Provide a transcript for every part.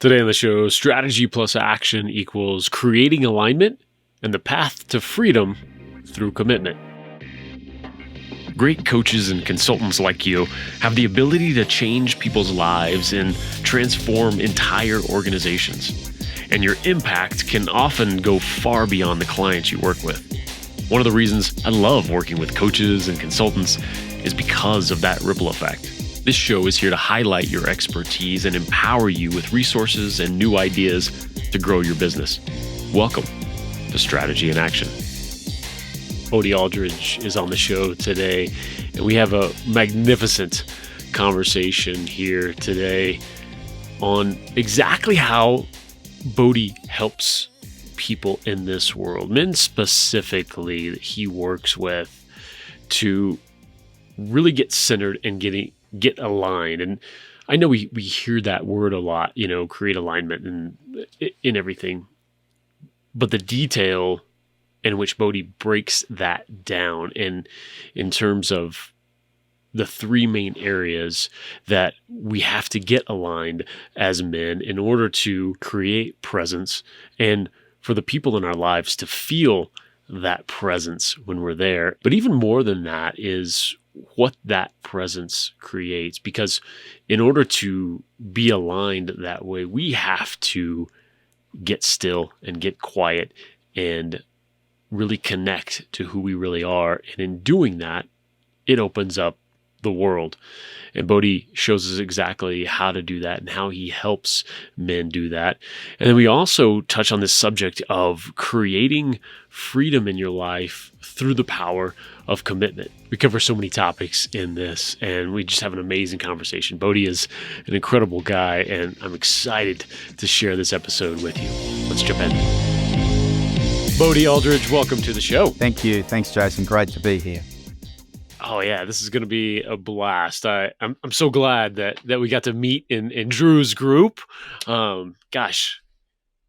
Today on the show, strategy plus action equals creating alignment and the path to freedom through commitment. Great coaches and consultants like you have the ability to change people's lives and transform entire organizations. And your impact can often go far beyond the clients you work with. One of the reasons I love working with coaches and consultants is because of that ripple effect. This show is here to highlight your expertise and empower you with resources and new ideas to grow your business. Welcome to Strategy in Action. Bodhi Aldridge is on the show today, and we have a magnificent conversation here today on exactly how Bodhi helps people in this world, men specifically that he works with, to really get centered and get aligned. And I know we hear that word a lot, create alignment and in everything, but the detail in which Bodhi breaks that down and in terms of the three main areas that we have to get aligned as men in order to create presence and for the people in our lives to feel that presence when we're there. But even more than that is what that presence creates, because in order to be aligned that way, we have to get still and get quiet and really connect to who we really are. And in doing that, it opens up the world. And Bodhi shows us exactly how to do that and how he helps men do that. And then we also touch on this subject of creating freedom in your life through the power of commitment. We cover so many topics in this, and we just have an amazing conversation. Bodhi is an incredible guy, and I'm excited to share this episode with you. Let's jump in. Bodhi Aldridge, welcome to the show. Thank you. Thanks, Jason. Great to be here. Oh yeah, this is going to be a blast. I'm so glad that we got to meet in Drew's group. A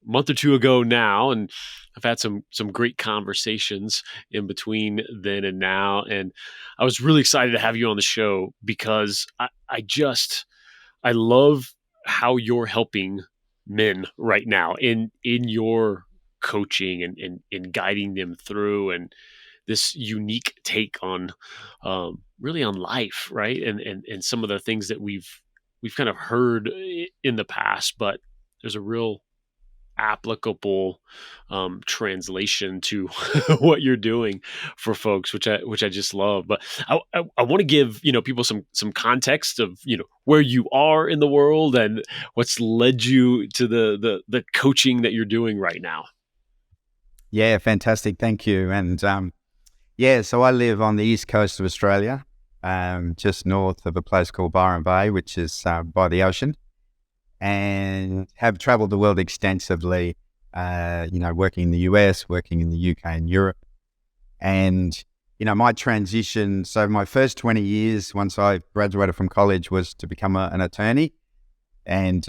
month or two ago now, and I've had some great conversations in between then and now. And I was really excited to have you on the show because I love how you're helping men right now in your coaching and guiding them through and this unique take on really on life, right? And some of the things that we've kind of heard in the past, but there's a real applicable translation to what you're doing for folks, which I just love. But I want to give people some context of where you are in the world and what's led you to the coaching that you're doing right now. Yeah, fantastic. Thank you. And so I live on the east coast of Australia, just north of a place called Byron Bay, which is by the ocean, and have traveled the world extensively, working in the US, working in the UK and Europe. And, my transition, so my first 20 years, once I graduated from college, was to become an attorney, and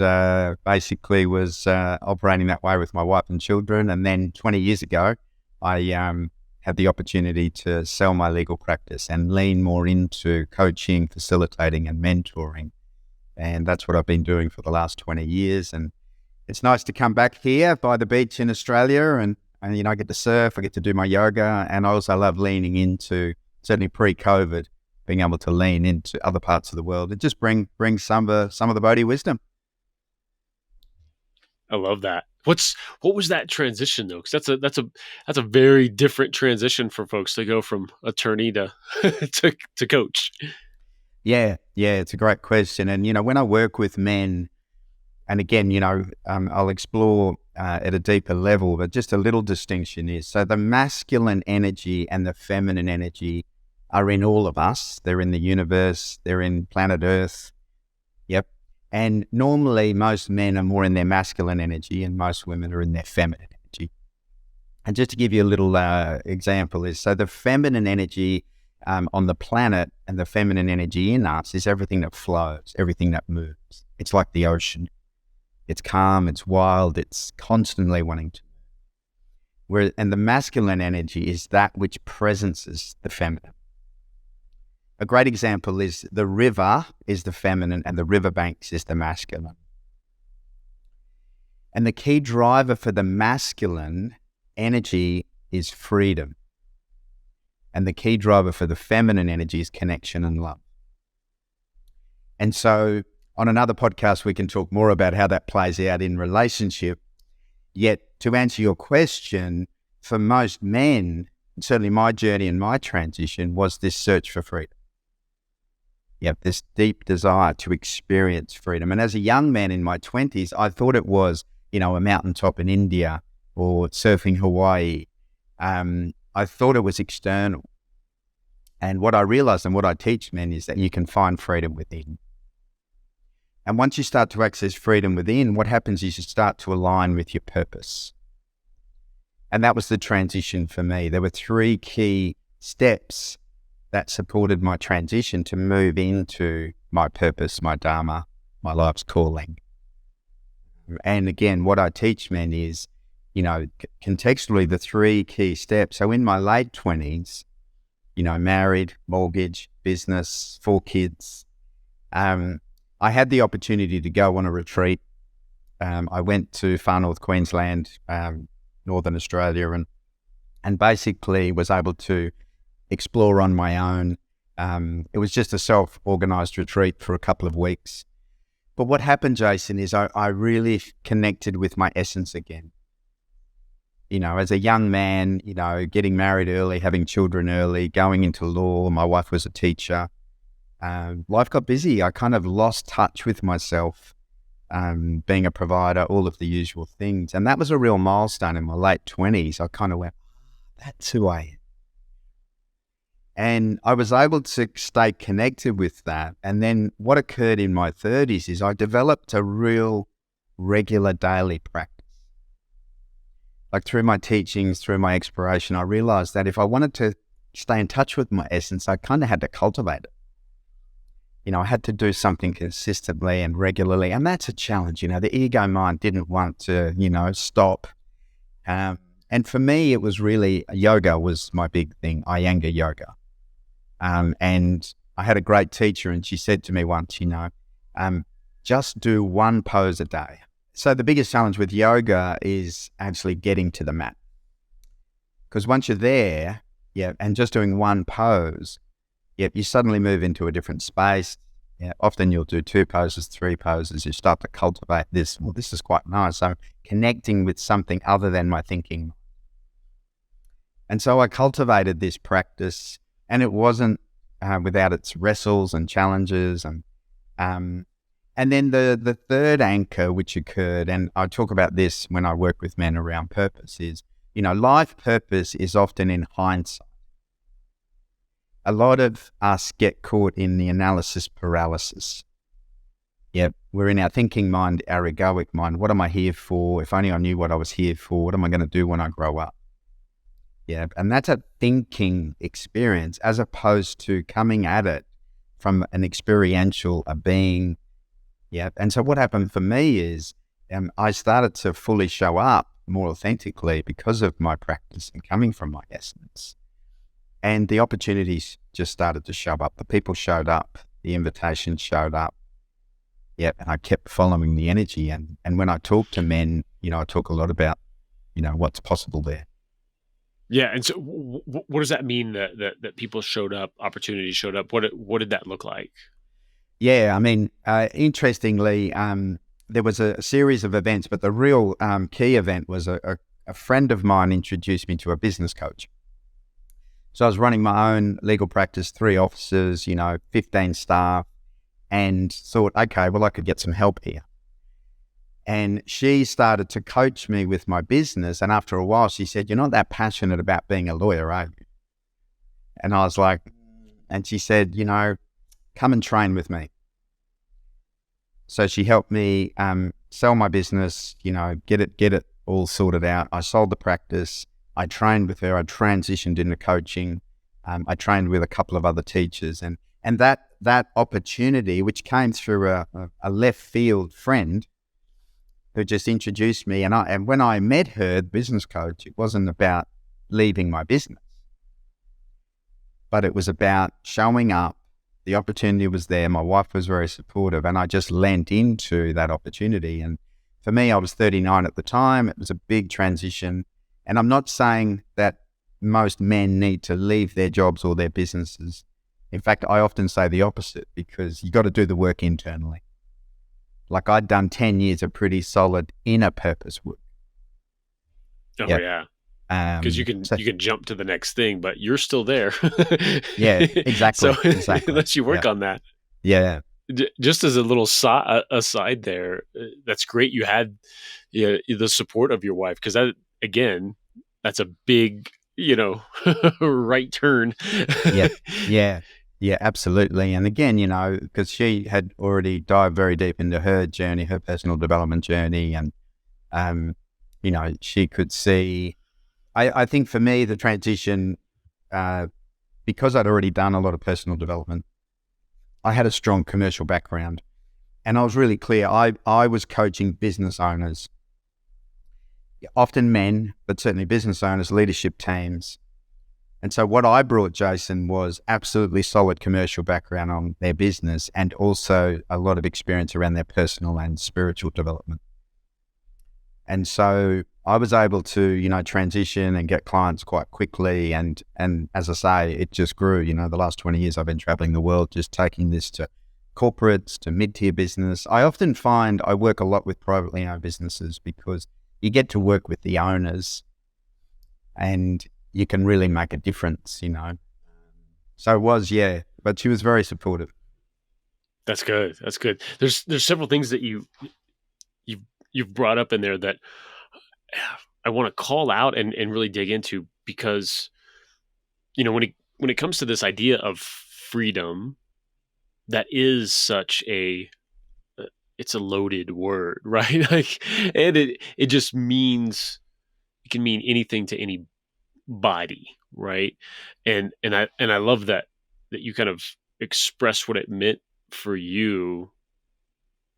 basically was operating that way with my wife and children. And then 20 years ago, I had the opportunity to sell my legal practice and lean more into coaching, facilitating, and mentoring. And that's what I've been doing for the last 20 years. And it's nice to come back here by the beach in Australia and I get to surf, I get to do my yoga, and I also love leaning into, certainly pre-COVID, being able to lean into other parts of the world and just bring some of the Bodhi wisdom. I love that. What was that transition though? Because that's a very different transition for folks to go from attorney to to coach. Yeah, it's a great question. And when I work with men, and again, I'll explore at a deeper level, but just a little distinction is, so the masculine energy and the feminine energy are in all of us. They're in the universe. They're in planet Earth. Yep. And normally most men are more in their masculine energy and most women are in their feminine energy. And just to give you a little example is, so the feminine energy on the planet and the feminine energy in us is everything that flows, everything that moves. It's like the ocean. It's calm, it's wild, it's constantly wanting to move. And the masculine energy is that which presences the feminine. A great example is the river is the feminine and the riverbanks is the masculine. And the key driver for the masculine energy is freedom. And the key driver for the feminine energy is connection and love. And so on another podcast, we can talk more about how that plays out in relationship. Yet to answer your question, for most men, certainly my journey and my transition was this search for freedom. This deep desire to experience freedom. And as a young man in my 20s, I thought it was, a mountaintop in India or surfing Hawaii. I thought it was external. And what I realized and what I teach men is that you can find freedom within. And once you start to access freedom within, what happens is you start to align with your purpose. And that was the transition for me. There were 3 key steps that supported my transition to move into my purpose, my dharma, my life's calling. And again, what I teach men is, contextually, the 3 key steps. So in my late 20s, married, mortgage, business, 4 kids, I had the opportunity to go on a retreat. I went to far north Queensland, Northern Australia, and basically was able to explore on my own. It was just a self-organized retreat for a couple of weeks. But what happened, Jason, is I really connected with my essence again. As a young man, getting married early, having children early, going into law, my wife was a teacher. Life got busy. I kind of lost touch with myself, being a provider, all of the usual things. And that was a real milestone in my late 20s. I kind of went, that's who I am. And I was able to stay connected with that. And then what occurred in my 30s is I developed a real regular daily practice. Like through my teachings, through my exploration, I realized that if I wanted to stay in touch with my essence, I kind of had to cultivate it. I had to do something consistently and regularly. And that's a challenge. The ego mind didn't want to, stop. And for me, it was really, yoga was my big thing, Iyengar yoga. And I had a great teacher, and she said to me once, just do 1 pose a day. So the biggest challenge with yoga is actually getting to the mat. Because once you're there, and just doing 1 pose, you suddenly move into a different space. Often you'll do 2 poses, 3 poses. You start to cultivate this. Well, this is quite nice. So connecting with something other than my thinking. And so I cultivated this practice, and it wasn't without its wrestles and challenges. And then the third anchor which occurred, and I talk about this when I work with men around purpose, is, life purpose is often in hindsight. A lot of us get caught in the analysis paralysis. We're in our thinking mind, our egoic mind. What am I here for? If only I knew what I was here for. What am I going to do when I grow up? And that's a thinking experience as opposed to coming at it from an experiential, a being. And so what happened for me is I started to fully show up more authentically because of my practice and coming from my essence. And the opportunities just started to show up. The people showed up. The invitations showed up. And I kept following the energy. And when I talk to men, I talk a lot about, what's possible there. Yeah. And so what does that mean that people showed up, opportunities showed up? What did that look like? Yeah. I mean, interestingly, there was a series of events, but the real key event was a friend of mine introduced me to a business coach. So I was running my own legal practice, 3 offices, 15 staff, and thought, okay, well, I could get some help here. And she started to coach me with my business. And after a while, she said, you're not that passionate about being a lawyer, are you? And I was like, and she said, come and train with me. So she helped me sell my business, get it all sorted out. I sold the practice. I trained with her. I transitioned into coaching. I trained with a couple of other teachers, and that opportunity, which came through a left field friend who just introduced me. And when I met her, the business coach, it wasn't about leaving my business, but it was about showing up. The opportunity was there. My wife was very supportive, and I just lent into that opportunity. And for me, I was 39 at the time. It was a big transition. And I'm not saying that most men need to leave their jobs or their businesses. In fact, I often say the opposite, because you got to do the work internally. Like, I'd done 10 years of pretty solid inner purpose work. Oh, yeah. Because you can jump to the next thing, but you're still there. Yeah, exactly. So exactly. unless you work on that. Yeah. Just as a little aside there, that's great. You had the support of your wife, because that, again, that's a big, right turn. Yeah, absolutely. And again, because she had already dived very deep into her journey, her personal development journey, and she could see. I think for me, the transition, because I'd already done a lot of personal development, I had a strong commercial background, and I was really clear. I was coaching business owners, often men, but certainly business owners, leadership teams. And so what I brought, Jason, was absolutely solid commercial background on their business, and also a lot of experience around their personal and spiritual development. And so I was able to, transition and get clients quite quickly. And as I say, it just grew. The last 20 years I've been traveling the world, just taking this to corporates, to mid-tier business. I often find I work a lot with privately owned businesses, because you get to work with the owners and you can really make a difference, So it was, but she was very supportive. That's good. That's good. There's several things that you've brought up in there that I want to call out and really dig into, because, when it comes to this idea of freedom, that is such it's a loaded word, right? Like, and it just means, it can mean anything to any body, right? And I love that you kind of express what it meant for you.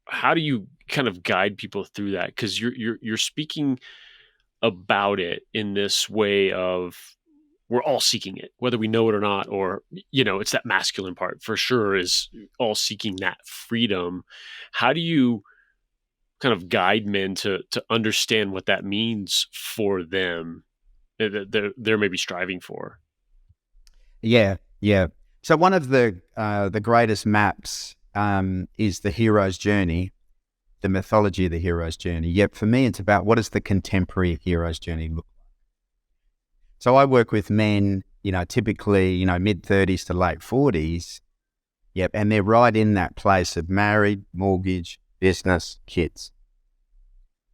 How do you kind of guide people through that? Because you're speaking about it in this way of, we're all seeking it, whether we know it or not, or it's that masculine part for sure, is all seeking that freedom. How do you kind of guide men to understand what that means for them, that they're maybe striving for? Yeah. So one of the greatest maps is the hero's journey, the mythology of the hero's journey. Yet for me, it's about, what does the contemporary hero's journey look like? So I work with men, typically, mid-30s to late 40s. Yep. And they're right in that place of married, mortgage, business, kids.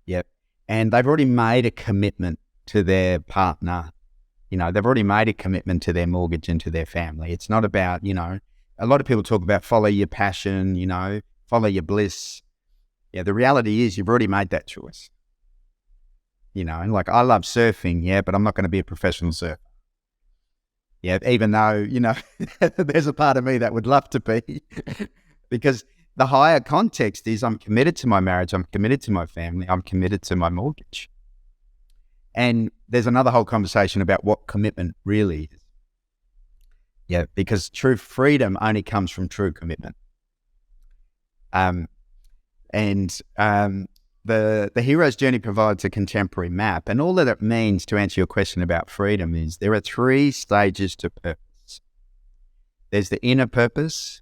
Yep. And they've already made a commitment to their partner. They've already made a commitment to their mortgage and to their family. It's not about, a lot of people talk about follow your passion, follow your bliss. Yeah, the reality is you've already made that choice. And like, I love surfing, but I'm not going to be a professional surfer. Yeah, even though, there's a part of me that would love to be, because the higher context is, I'm committed to my marriage, I'm committed to my family, I'm committed to my mortgage. And there's another whole conversation about what commitment really is. Yeah, because true freedom only comes from true commitment. The hero's journey provides a contemporary map, and all that it means, to answer your question about freedom, is there are 3 stages to purpose. There's the inner purpose,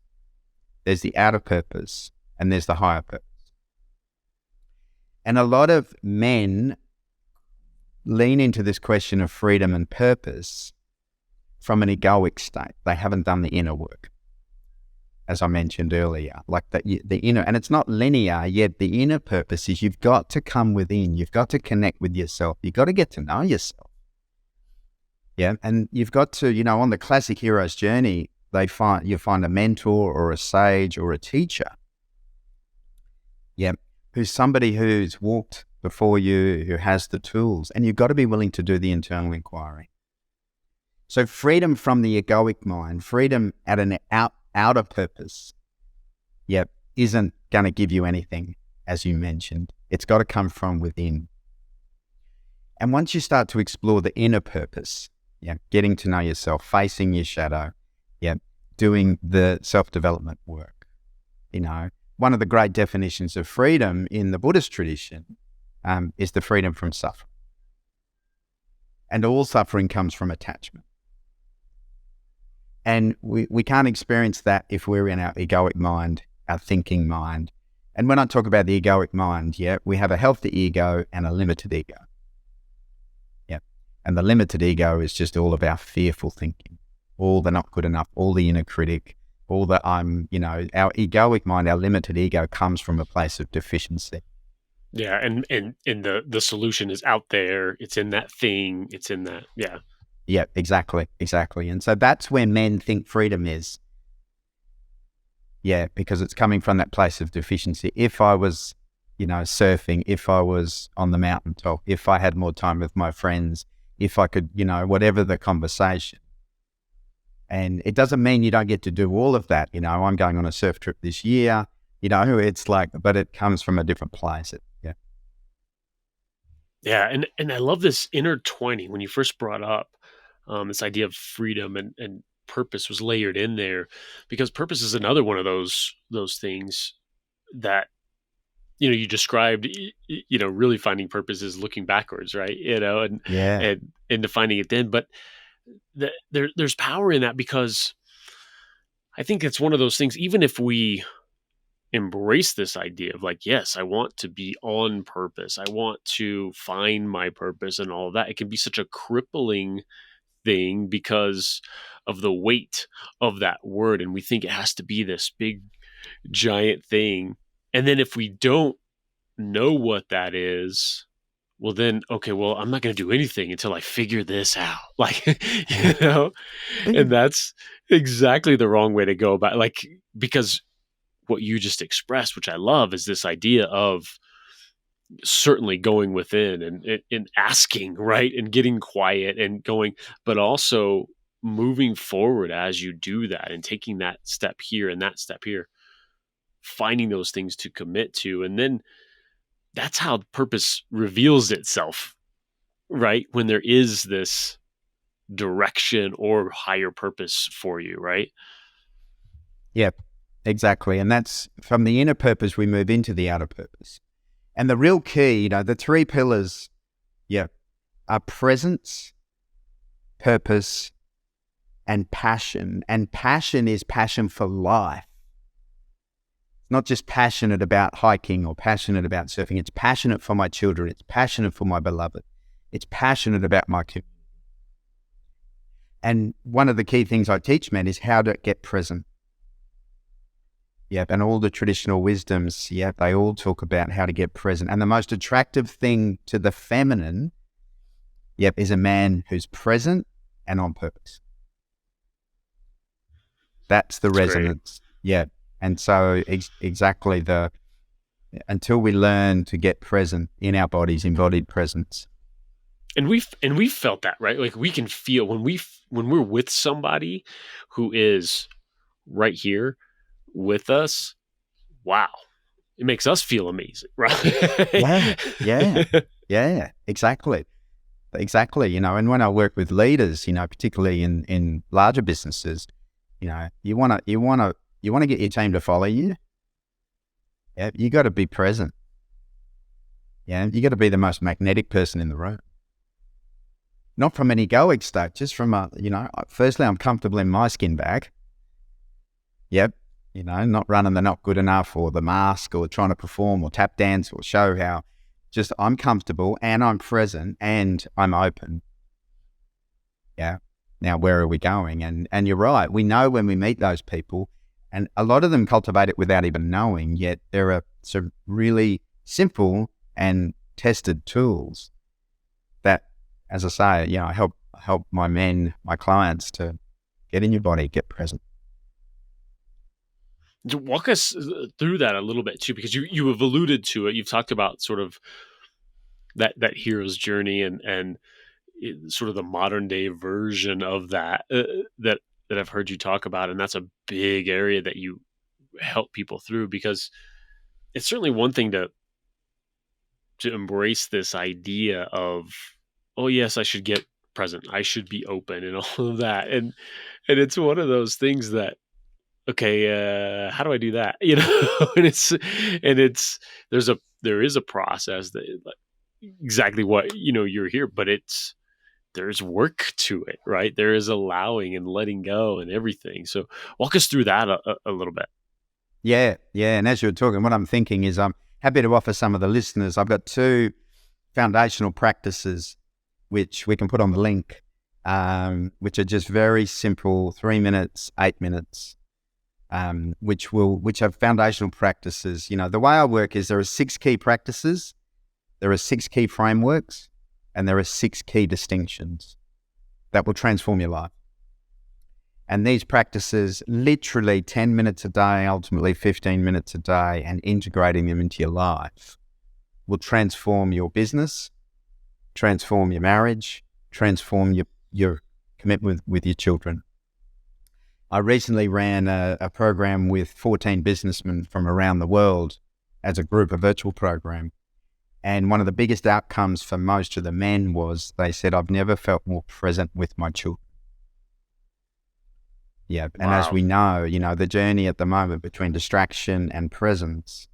there's the outer purpose, and there's the higher purpose. And a lot of men lean into this question of freedom and purpose from an egoic state. They haven't done the inner work, as I mentioned earlier, like the inner, and it's not linear, yet the inner purpose is, you've got to come within, you've got to connect with yourself, you've got to get to know yourself. Yeah, and you've got to, on the classic hero's journey, you find a mentor or a sage or a teacher, who's somebody who's walked before you, who has the tools, and you've got to be willing to do the internal inquiry. So freedom from the egoic mind, freedom at an outer purpose, isn't going to give you anything, as you mentioned. It's got to come from within. And once you start to explore the inner purpose, getting to know yourself, facing your shadow, doing the self-development work, one of the great definitions of freedom in the Buddhist tradition is the freedom from suffering. And all suffering comes from attachment. And we can't experience that if we're in our egoic mind, our thinking mind. And when I talk about the egoic mind, we have a healthy ego and a limited ego. Yeah. And the limited ego is just all of our fearful thinking, all the not good enough, all the inner critic, all the our egoic mind, our limited ego comes from a place of deficiency. Yeah, and the solution is out there. It's in that thing. It's in that. Yeah. Yeah, exactly. And so that's where men think freedom is. Yeah, because it's coming from that place of deficiency. If I was, surfing, if I was on the mountaintop, if I had more time with my friends, if I could, whatever the conversation. And it doesn't mean you don't get to do all of that. I'm going on a surf trip this year, it's like, but it comes from a different place. Yeah, and I love this intertwining. When you first brought up this idea of freedom and purpose was layered in there, because purpose is another one of those things that you described. Really finding purpose is looking backwards, right? And defining it then, but there's power in that, because I think it's one of those things. Even if we embrace this idea of like, yes, I want to be on purpose, I want to find my purpose and all of that, it can be such a crippling thing because of the weight of that word, and we think it has to be this big giant thing. And then if we don't know what that is, well then, okay, well, I'm not going to do anything until I figure this out. Like, and that's exactly the wrong way to go about it. Like, because what you just expressed, which I love, is this idea of certainly going within and asking, right? And getting quiet and going, but also moving forward as you do that and taking that step here and that step here, finding those things to commit to. And then that's how purpose reveals itself, right? When there is this direction or higher purpose for you, right? Yep, exactly. And that's from the inner purpose, we move into the outer purpose. And the real key, the three pillars, are presence, purpose, and passion. And passion is passion for life. It's not just passionate about hiking or passionate about surfing. It's passionate for my children. It's passionate for my beloved. It's passionate about my community. And one of the key things I teach men is how to get present. And all the traditional wisdoms, they all talk about how to get present. And the most attractive thing to the feminine, is a man who's present and on purpose. That's the resonance. Great. And so exactly until we learn to get present in our bodies, embodied presence. And we've felt that, right? Like we can feel when we're with somebody who is right here with us, wow, it makes us feel amazing, right? Yeah, exactly. And when I work with leaders, particularly in larger businesses, you want to get your team to follow you. You got to be present. You got to be the most magnetic person in the room. Not from an egoic state, just from firstly, I'm comfortable in my skin bag. Not running the not good enough or the mask or trying to perform or tap dance or show how. Just I'm comfortable and I'm present and I'm open. Now, where are we going? And you're right. We know when we meet those people, and a lot of them cultivate it without even knowing, yet there are some really simple and tested tools that, as I say, help my men, my clients to get in your body, get present. Walk us through that a little bit too, because you have alluded to it. You've talked about sort of that hero's journey and sort of the modern day version of that that I've heard you talk about, and that's a big area that you help people through, because it's certainly one thing to embrace this idea of, oh yes, I should get present, I should be open, and all of that, and it's one of those things that okay, how do I do that? You know, and there is a process that like, exactly what you're here, but there's work to it, right? There is allowing and letting go and everything. So walk us through that a little bit. Yeah, yeah. And as you're talking, what I'm thinking is I'm happy to offer some of the listeners. I've got two foundational practices which we can put on the link, which are just very simple, 3 minutes, 8 minutes, which are foundational practices. The way I work is there are 6 key practices, there are 6 key frameworks, and there are 6 key distinctions that will transform your life. And these practices, literally 10 minutes a day, ultimately 15 minutes a day, and integrating them into your life will transform your business, transform your marriage, transform your commitment with your children. I recently ran a program with 14 businessmen from around the world as a group, a virtual program. And one of the biggest outcomes for most of the men was they said, I've never felt more present with my children. Yeah. And as we know, the journey at the moment between distraction and presence,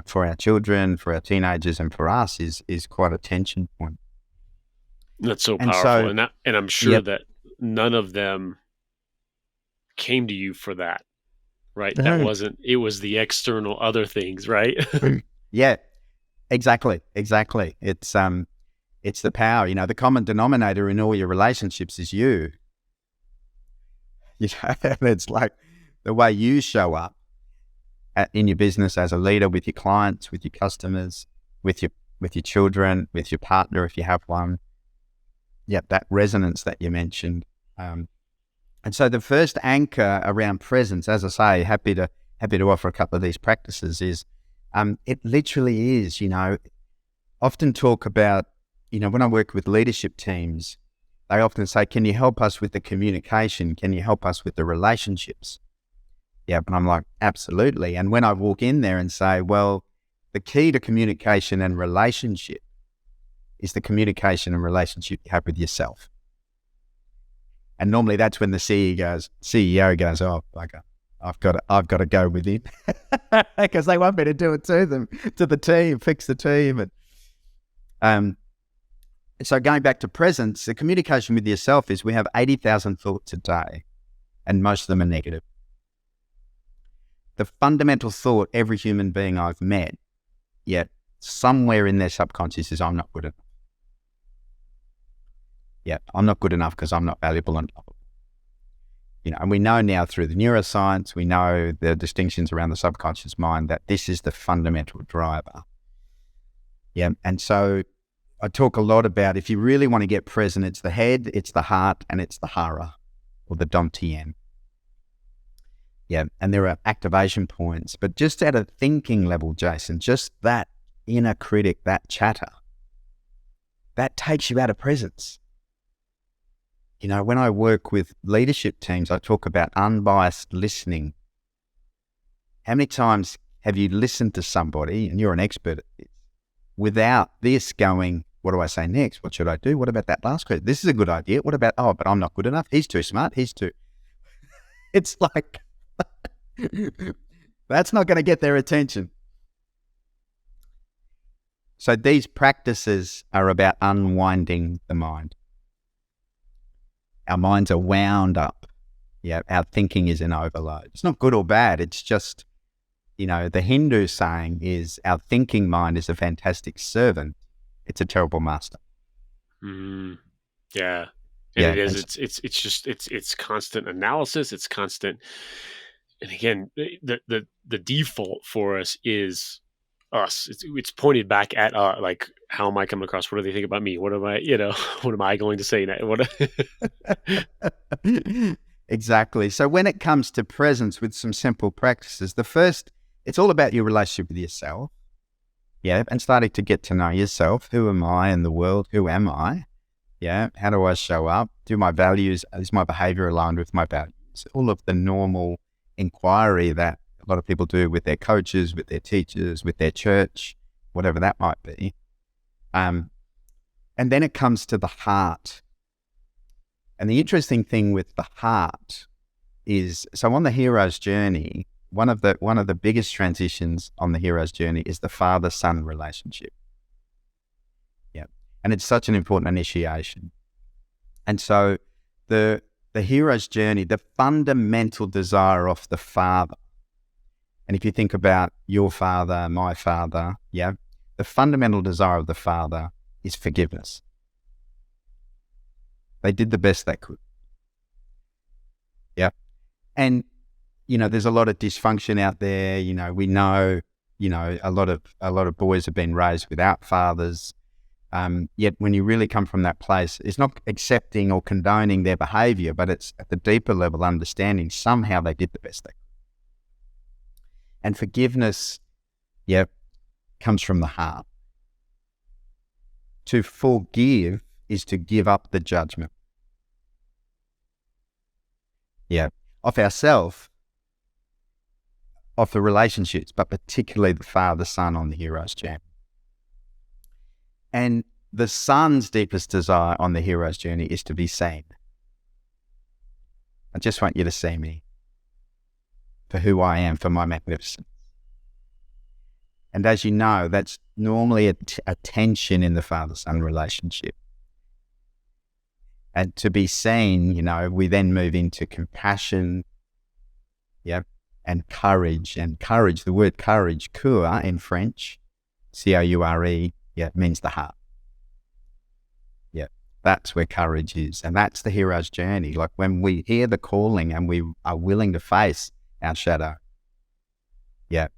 for our children, for our teenagers, and for us is quite a tension point. That's so powerful. And I'm sure that none of them came to you for that, right? That it was the external other things, right? Yeah, exactly. It's the power, the common denominator in all your relationships is you. It's like the way you show up in your business as a leader with your clients, with your customers, with your children, with your partner if you have one. Yeah, that resonance that you mentioned. And so the first anchor around presence, as I say, happy to offer a couple of these practices is, it literally is, often talk about, when I work with leadership teams, they often say, can you help us with the communication? Can you help us with the relationships? Yeah, but I'm like, absolutely. And when I walk in there and say, well, the key to communication and relationship is the communication and relationship you have with yourself. And normally that's when the CEO goes, oh, bugger, I've got to go with him because they want me to do it to them, to the team, fix the team. And so going back to presence, the communication with yourself is we have 80,000 thoughts a day, and most of them are negative. The fundamental thought every human being I've met, yet somewhere in their subconscious is I'm not good enough. Yeah, I'm not good enough because I'm not valuable enough. And we know now through the neuroscience, we know the distinctions around the subconscious mind that this is the fundamental driver. Yeah, and so I talk a lot about if you really want to get present, it's the head, it's the heart, and it's the hara, or the dantian. Yeah, and there are activation points, but just at a thinking level, Jason, just that inner critic, that chatter, that takes you out of presence. When I work with leadership teams, I talk about unbiased listening. How many times have you listened to somebody, and you're an expert at this, without this going, what do I say next? What should I do? What about that last question? This is a good idea. What about, but I'm not good enough. He's too smart. It's like, that's not going to get their attention. So these practices are about unwinding the mind. Our minds are wound up. Yeah, our thinking is in overload. It's not good or bad. It's just, the Hindu saying is our thinking mind is a fantastic servant. It's a terrible master. Yeah. And it is. It's constant analysis. It's constant. And again, the default for us is us. It's pointed back at like, how am I coming across? What do they think about me? What am I, what am I going to say now? Exactly. So when it comes to presence with some simple practices, the first, it's all about your relationship with yourself. Yeah. And starting to get to know yourself. Who am I in the world? Who am I? Yeah. How do I show up? Is my behavior aligned with my values? All of the normal inquiry that a lot of people do with their coaches, with their teachers, with their church, whatever that might be. And then it comes to the heart. And the interesting thing with the heart is, so on the hero's journey, one of the biggest transitions on the hero's journey is the father-son relationship. Yeah. And it's such an important initiation. And so the hero's journey, the fundamental desire of the father, and if you think about your father, my father, yeah, the fundamental desire of the father is forgiveness. They did the best they could. Yeah. And, there's a lot of dysfunction out there. We know, a lot of boys have been raised without fathers. Yet when you really come from that place, it's not accepting or condoning their behavior, but it's at the deeper level understanding somehow they did the best they could. And forgiveness, yeah, comes from the heart. To forgive is to give up the judgment. Yeah, of ourselves, of the relationships, but particularly the father-son on the hero's journey. And the son's deepest desire on the hero's journey is to be seen. I just want you to see me for who I am, for my magnificence. And as you know, that's normally a tension in the father-son relationship. And to be seen, we then move into compassion, yeah, and courage. And courage, the word courage, cœur in French, C-O-U-R-E, yeah, it means the heart. Yeah, that's where courage is. And that's the hero's journey. Like when we hear the calling and we are willing to face our shadow, yeah,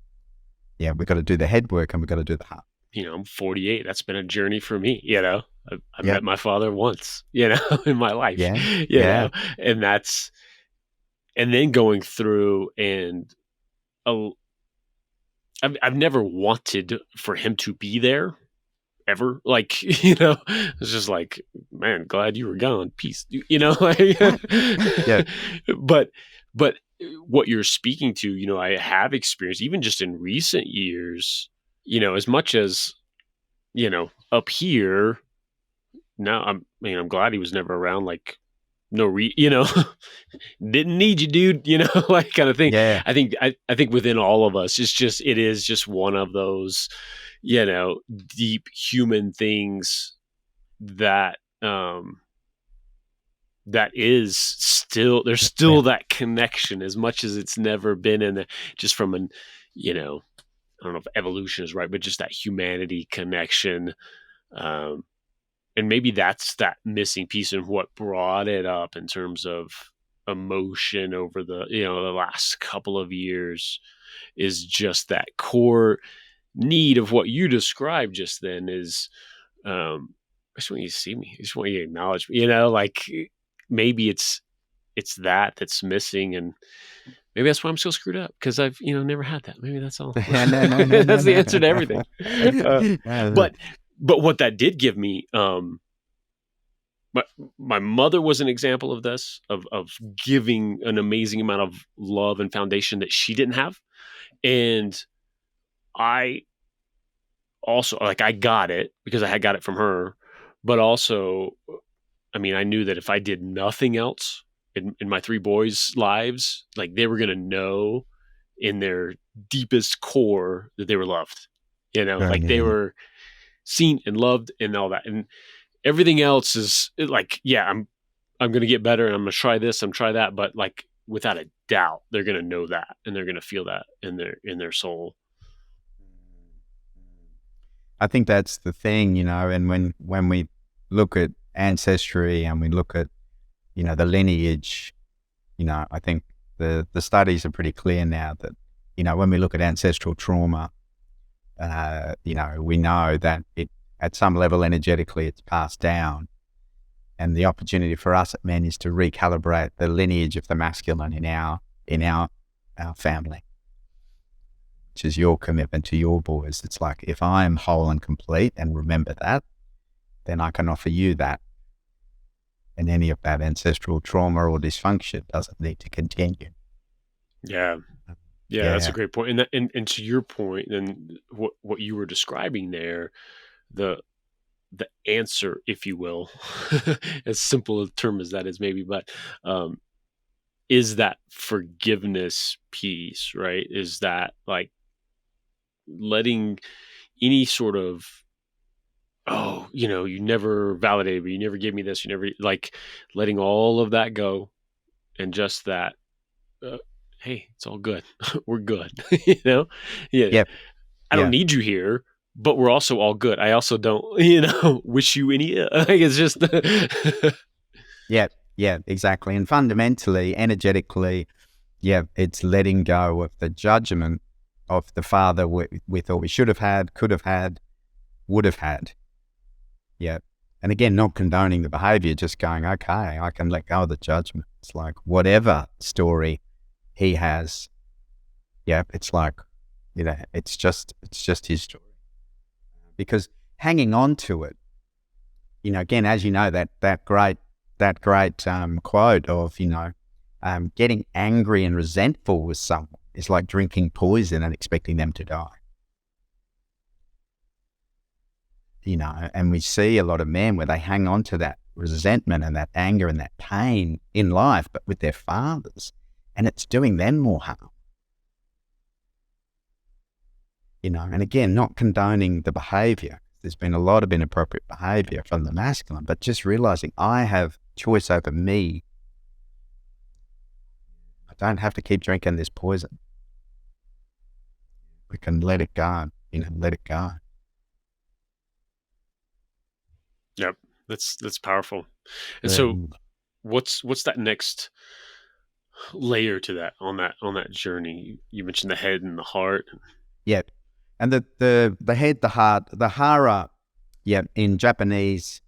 we've got to do the head work and we've got to do the heart. I'm 48. That's been a journey for me. I met my father once, in my life, yeah. And then going through and I've never wanted for him to be there ever. Like, it's just like, man, glad you were gone. Peace, Yeah. But what you're speaking to, I have experienced even just in recent years, as much as, up here now, I'm glad he was never around. Like, didn't need you, dude, like kind of thing. Yeah. I think within all of us, it is just one of those, deep human things that, that is still, there's still that connection as much as it's never been just from an, I don't know if evolution is right, but just that humanity connection. And maybe that's that missing piece and what brought it up in terms of emotion over the last couple of years is just that core need of what you described just then is, I just want you to see me. I just want you to acknowledge me, like maybe it's that's missing, and maybe that's why I'm so screwed up, because I've, never had that. Maybe that's all. No, That's the answer to everything. But what that did give me, my mother was an example of this, of giving an amazing amount of love and foundation that she didn't have. And I also, like, I got it because I had got it from her, but also, I knew that if I did nothing else in my three boys' lives, like they were going to know in their deepest core that they were loved, like they were seen and loved and all that. And everything else is like, yeah, I'm going to get better and I'm going to try this, I'm try that. But like, without a doubt, they're going to know that and they're going to feel that in their soul. I think that's the thing, and when we look at ancestry and we look at, the lineage, I think the studies are pretty clear now that, when we look at ancestral trauma, we know that it, at some level energetically, it's passed down. And the opportunity for us at men is to recalibrate the lineage of the masculine in our family, which is your commitment to your boys. It's like, if I am whole and complete and remember that, then I can offer you that. And any of that ancestral trauma or dysfunction doesn't need to continue. Yeah. Yeah, that's a great point. And to your point, and what you were describing there, the answer, if you will, as simple a term as that is maybe, but is that forgiveness piece, right? Is that like letting any sort of, oh, you never validated me, you never gave me this, you never, like, letting all of that go, and just that, uh, hey, it's all good. We're good. Yeah. Yep. I don't Yeah. need you here, but we're also all good. I also don't, wish you any, like, it's just, Yeah. Yeah. Exactly. And fundamentally, energetically, yeah, it's letting go of the judgment of the father with all we should have had, could have had, would have had. Yeah. And again, not condoning the behavior, just going, okay, I can let go of the judgment. It's like whatever story he has, yeah, it's like, it's just his story. Because hanging on to it, again, as you know, that great quote of, getting angry and resentful with someone is like drinking poison and expecting them to die. And we see a lot of men where they hang on to that resentment and that anger and that pain in life, but with their fathers, and it's doing them more harm. And again, not condoning the behavior. There's been a lot of inappropriate behavior from the masculine, but just realizing I have choice over me. I don't have to keep drinking this poison. We can let it go, let it go. yep, that's powerful. And so what's that next layer to that, on that journey? You mentioned the head and the heart. Yeah. And the head, the heart, the hara, yeah, in Japanese,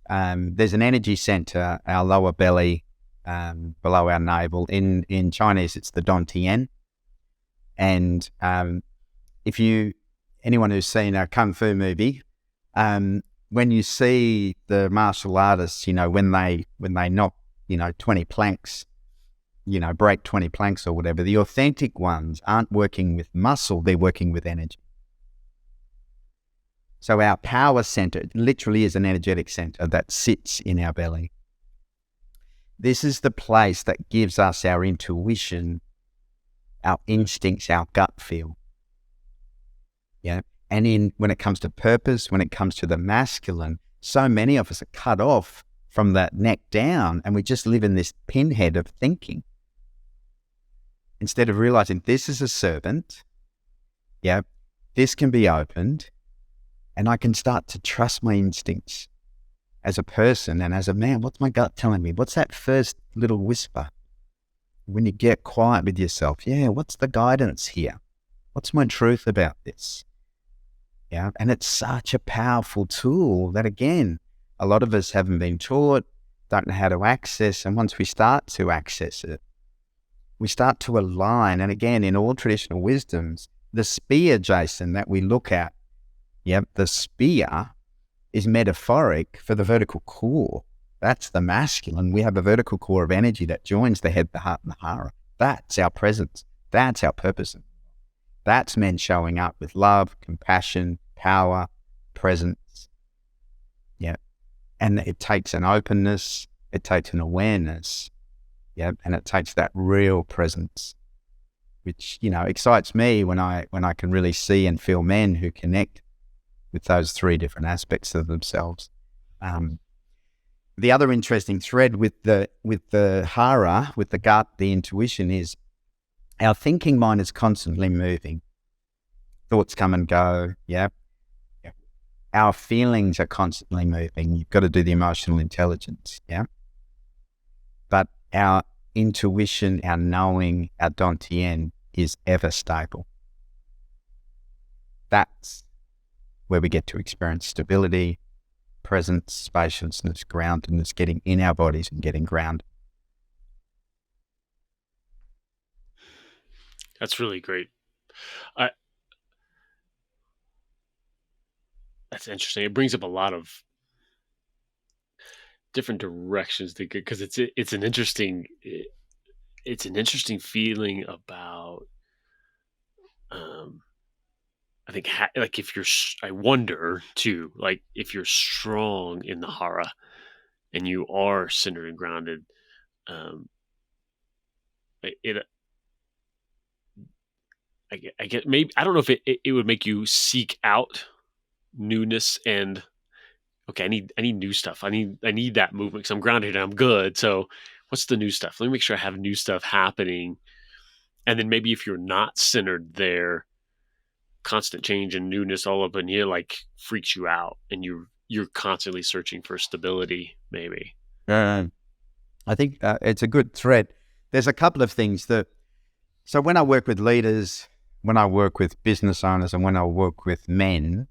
there's an energy center, our lower belly, below our navel. In Chinese, it's the Dantian. And anyone who's seen a kung fu movie, when you see the martial artists, when they knock, 20 planks, break 20 planks or whatever, the authentic ones aren't working with muscle, they're working with energy. So our power center literally is an energetic center that sits in our belly. This is the place that gives us our intuition, our instincts, our gut feel. Yeah. And when it comes to purpose, when it comes to the masculine, so many of us are cut off from that neck down, and we just live in this pinhead of thinking. Instead of realizing this is a servant, yeah, this can be opened, and I can start to trust my instincts as a person and as a man. What's my gut telling me? What's that first little whisper? When you get quiet with yourself, yeah, what's the guidance here? What's my truth about this? Yeah, and it's such a powerful tool that, again, a lot of us haven't been taught, don't know how to access. And once we start to access it, we start to align. And again, in all traditional wisdoms, the spear, Jason, that we look at, the spear is metaphoric for the vertical core. That's the masculine. We have a vertical core of energy that joins the head, the heart, and the hara. That's our presence. That's our purpose. That's men showing up with love, compassion, power, presence. Yeah. And it takes an openness, it takes an awareness, and it takes that real presence, which, excites me when I can really see and feel men who connect with those three different aspects of themselves. The other interesting thread with the hara, with the gut, the intuition, is our thinking mind is constantly moving. Thoughts come and go. Yeah. Our feelings are constantly moving. You've got to do the emotional intelligence. Yeah. But our intuition, our knowing, our Dantian is ever stable. That's where we get to experience stability, presence, spaciousness, groundedness, getting in our bodies and getting grounded. That's really great. That's interesting. It brings up a lot of different directions to get, because it's an interesting feeling about, I think, like, if you're, I wonder too, like, if you're strong in the hara and you are centered and grounded, um, it I get maybe I don't know if it would make you seek out newness and okay, I need new stuff. I need that movement because I'm grounded and I'm good. So what's the new stuff? Let me make sure I have new stuff happening. And then maybe if you're not centered there, constant change and newness all up in here like freaks you out, and you're constantly searching for stability. Maybe. I think it's a good thread. There's a couple of things so when I work with leaders, when I work with business owners, and when I work with men,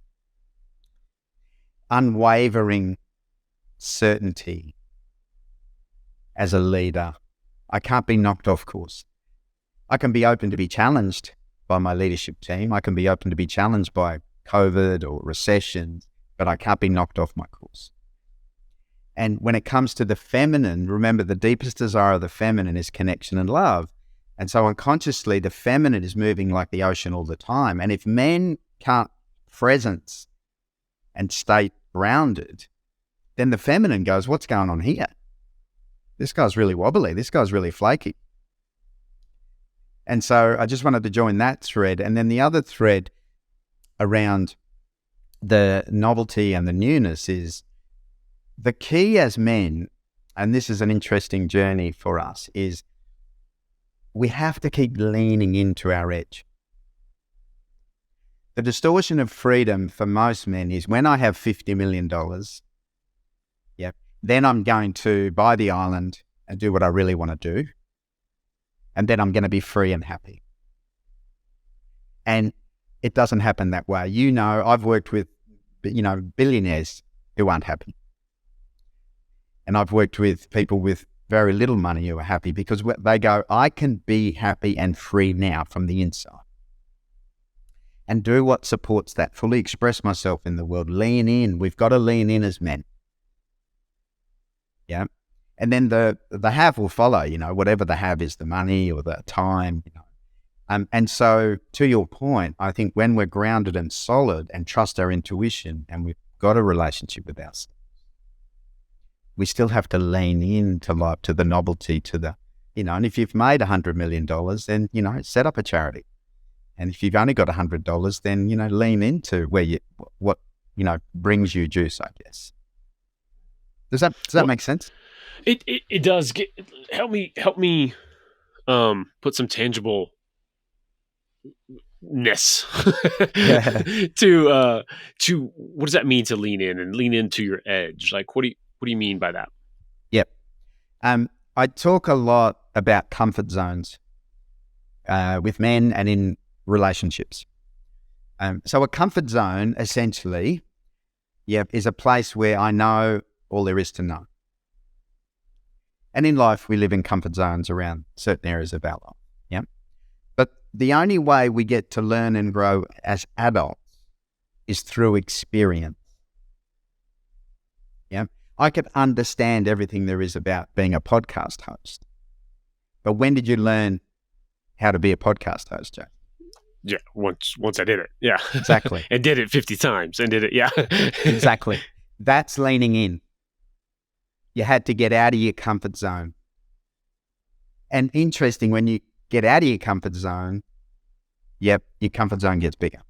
unwavering certainty as a leader, I can't be knocked off course. I can be open to be challenged by my leadership team. I can be open to be challenged by COVID or recession, but I can't be knocked off my course. And when it comes to the feminine, remember the deepest desire of the feminine is connection and love. And so unconsciously, the feminine is moving like the ocean all the time. And if men can't presence and stay grounded, then the feminine goes, what's going on here? This guy's really wobbly. This guy's really flaky. And so I just wanted to join that thread. And then the other thread around the novelty and the newness is the key as men, and this is an interesting journey for us, is we have to keep leaning into our edge. The distortion of freedom for most men is when I have $50 million, then I'm going to buy the island and do what I really want to do. And then I'm going to be free and happy. And it doesn't happen that way. I've worked with, billionaires who aren't happy. And I've worked with people with very little money who are happy because they go, I can be happy and free now from the inside. And do what supports that, fully express myself in the world, lean in. We've got to lean in as men. Yeah. And then the have will follow, whatever the have is, the money or the time, And so to your point, I think when we're grounded and solid and trust our intuition and we've got a relationship with ourselves, we still have to lean into life, to the novelty, to the, and if you've made $100 million, then, set up a charity. And if you've only got $100, then, lean into what brings you juice, I guess. Does that make sense? It does. Help me put some tangible ness to what does that mean to lean in and lean into your edge? Like what do you mean by that? Yep. I talk a lot about comfort zones with men and in relationships. So a comfort zone essentially, is a place where I know all there is to know. And in life, we live in comfort zones around certain areas of our life. Yeah. But the only way we get to learn and grow as adults is through experience. Yeah. I could understand everything there is about being a podcast host. But when did you learn how to be a podcast host, Joe? Yeah, once I did it. Yeah. Exactly. And did it 50 times and did it. Yeah. Exactly. That's leaning in. You had to get out of your comfort zone. And interesting, when you get out of your comfort zone, your comfort zone gets bigger.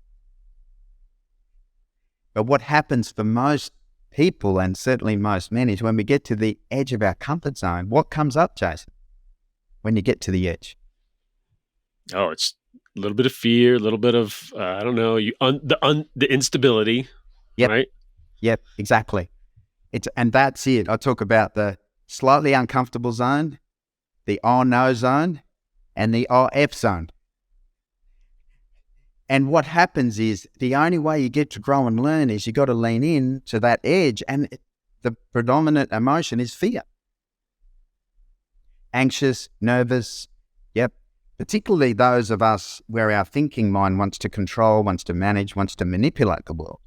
But what happens for most people, and certainly most men, is when we get to the edge of our comfort zone, what comes up, Jason, when you get to the edge? Oh, it's a little bit of fear, a little bit of, I don't know, the instability, right? Yep, exactly. And that's it. I talk about the slightly uncomfortable zone, the oh no zone, and the oh F zone. And what happens is the only way you get to grow and learn is you got to lean in to that edge. And the predominant emotion is fear. Anxious, nervous. Yep. Particularly those of us where our thinking mind wants to control, wants to manage, wants to manipulate the world.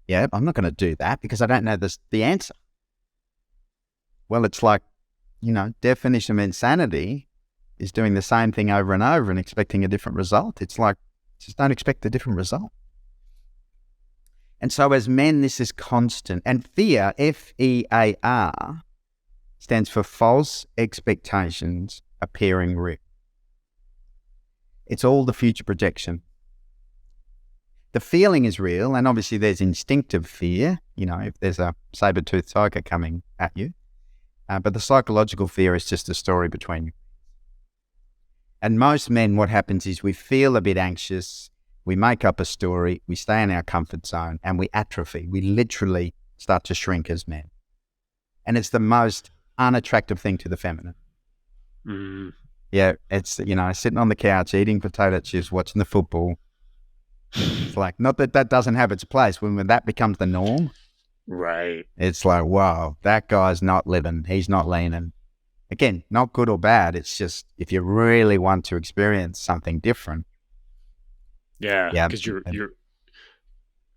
Yeah, I'm not going to do that because I don't know the answer. Well, it's like, definition of insanity is doing the same thing over and over and expecting a different result. It's like, just don't expect a different result. And so as men, this is constant. And fear, F-E-A-R, stands for false expectations appearing real. It's all the future projection. The feeling is real, and obviously there's instinctive fear, if there's a saber-toothed tiger coming at you. But the psychological fear is just a story between you. And most men, what happens is we feel a bit anxious, we make up a story, we stay in our comfort zone, and we atrophy. We literally start to shrink as men. And it's the most unattractive thing to the feminine. Mm. Yeah, it's, sitting on the couch, eating potato chips, watching the football. It's like, not that that doesn't have its place. When that becomes the norm, right? It's like, wow, that guy's not living. He's not leaning. Again, not good or bad. It's just, if you really want to experience something different. Yeah,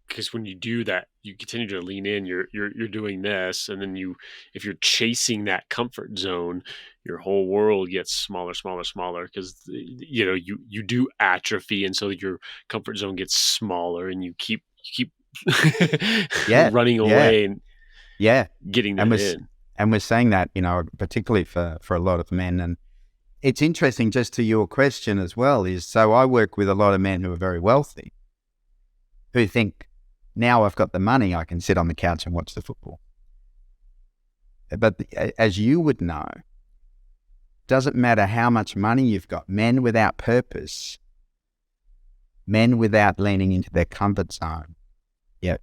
because when you do that, you continue to lean in. You're doing this, and then if you're chasing that comfort zone, your whole world gets smaller, because you do atrophy, and so your comfort zone gets smaller, and you keep running away and getting that in. And we're saying that, particularly for a lot of men. And it's interesting, just to your question as well, is so I work with a lot of men who are very wealthy, who think, now I've got the money, I can sit on the couch and watch the football. But as you would know, doesn't matter how much money you've got, men without purpose, men without leaning into their comfort zone,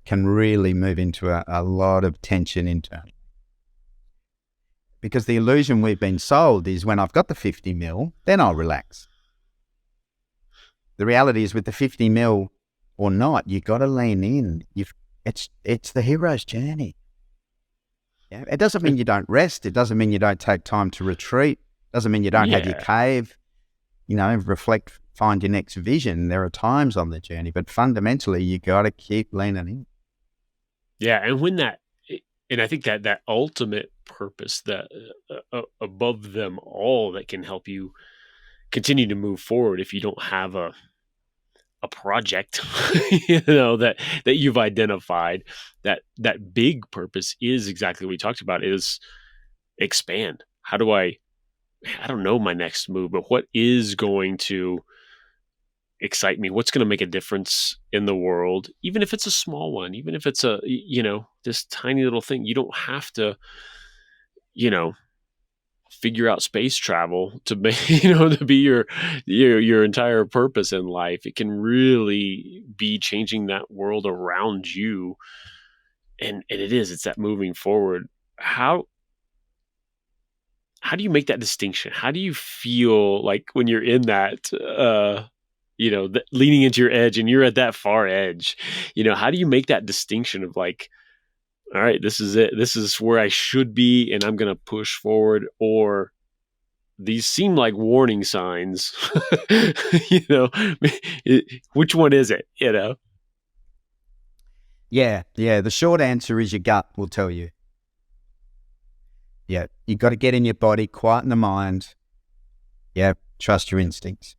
can really move into a lot of tension internally. Because the illusion we've been sold is when I've got the 50 mil, then I'll relax. The reality is with the 50 mil or not, you got to lean in. It's the hero's journey. Yeah, it doesn't mean you don't rest. It doesn't mean you don't take time to retreat. It doesn't mean you don't have your cave, reflect, find your next vision. There are times on the journey, but fundamentally you got to keep leaning in. Yeah. And I think that ultimate purpose, that above them all, that can help you continue to move forward if you don't have a project, that you've identified, that big purpose is exactly what we talked about, is expand. How do I don't know my next move, but what is going to excite me? What's going to make a difference in the world? Even if it's a small one, even if it's this tiny little thing, you don't have to, figure out space travel to be, to be your entire purpose in life. It can really be changing that world around you. And it's that moving forward. How do you make that distinction? How do you feel like when you're in that, leaning into your edge and you're at that far edge, how do you make that distinction of like, all right, this is it. This is where I should be, and I'm going to push forward. Or these seem like warning signs. Which one is it? Yeah. The short answer is your gut will tell you. Yeah, you got to get in your body, quieten the mind. Yeah, trust your instincts.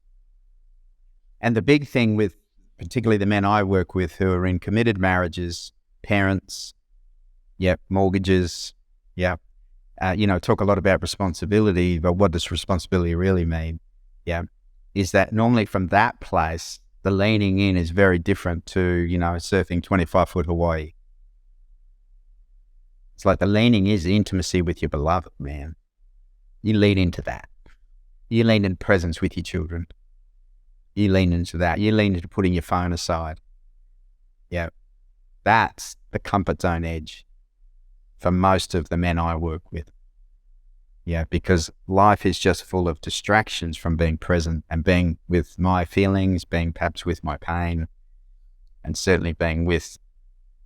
And the big thing with particularly the men I work with who are in committed marriages, parents, mortgages, talk a lot about responsibility, but what does responsibility really mean? Is that normally from that place, the leaning in is very different to, surfing 25-foot Hawaii. It's like the leaning is the intimacy with your beloved, man. You lean into that. You lean in presence with your children. You lean into that. You lean into putting your phone aside. That's the comfort zone edge for most of the men I work with. Because life is just full of distractions from being present and being with my feelings, being perhaps with my pain, and certainly being with,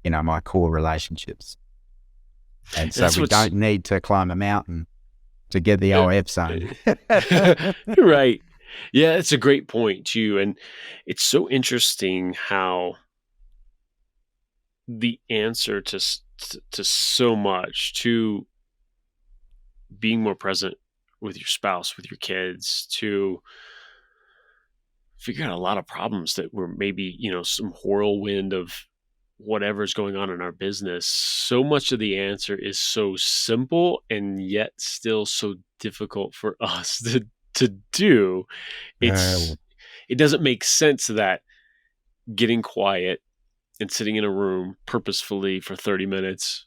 my core relationships. And so we don't need to climb a mountain to get the OF zone. Right. Yeah, it's a great point too. And it's so interesting how the answer to so much, to being more present with your spouse, with your kids, to figure out a lot of problems that were maybe, some whirlwind of whatever's going on in our business. So much of the answer is so simple and yet still so difficult for us to do. Oh, It doesn't make sense that getting quiet and sitting in a room purposefully for 30 minutes,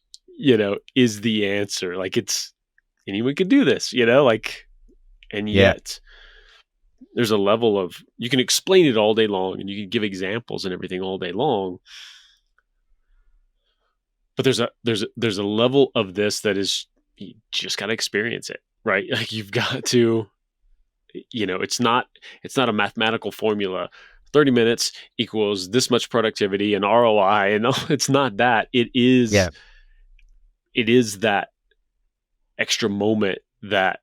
is the answer. Like, anyone could do this, and yeah, yet there's a level of, you can explain it all day long and you can give examples and everything all day long, but there's a level of this that is, you just got to experience it, right? Like, you've got to, it's not a mathematical formula. 30 minutes equals this much productivity and ROI, and it's not that. yeah, It is that extra moment that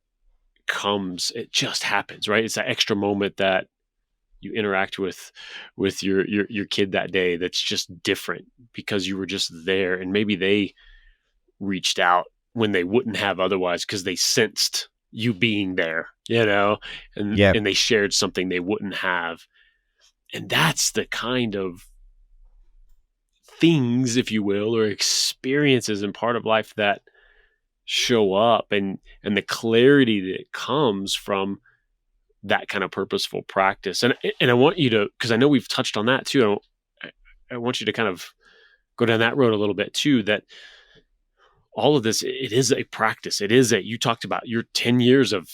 comes. It just happens, right? It's that extra moment that you interact with your kid that day that's just different because you were just there, and maybe they reached out when they wouldn't have otherwise because they sensed you being there, and yeah, they shared something they wouldn't have. And that's the kind of things, if you will, or experiences in part of life that show up, and the clarity that comes from that kind of purposeful practice. And I want you to, because I know we've touched on that too. I want you to kind of go down that road a little bit too, that all of this, it is a practice. You talked about your 10 years of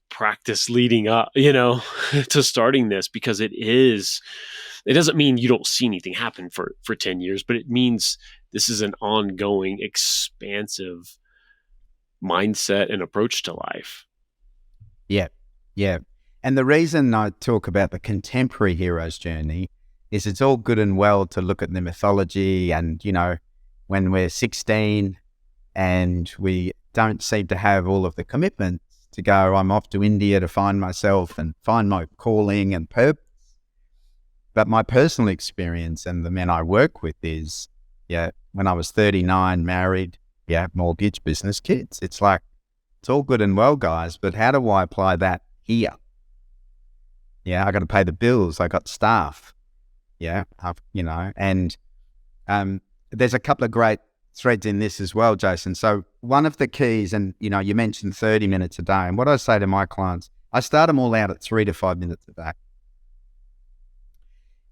practice leading up, to starting this, because it doesn't mean you don't see anything happen for 10 years, but it means this is an ongoing, expansive mindset and approach to life. yeah, yeah. And the reason I talk about the contemporary hero's journey is it's all good and well to look at the mythology and, when we're 16 and we don't seem to have all of the commitments to go, I'm off to India to find myself and find my calling and purpose. But my personal experience and the men I work with is, when I was 39, married, mortgage, business, kids. It's like, it's all good and well, guys, but how do I apply that here? I got to pay the bills. I got staff. And there's a couple of great threads in this as well, Jason. So one of the keys, and you mentioned 30 minutes a day, and what I say to my clients, I start them all out at 3 to 5 minutes a day.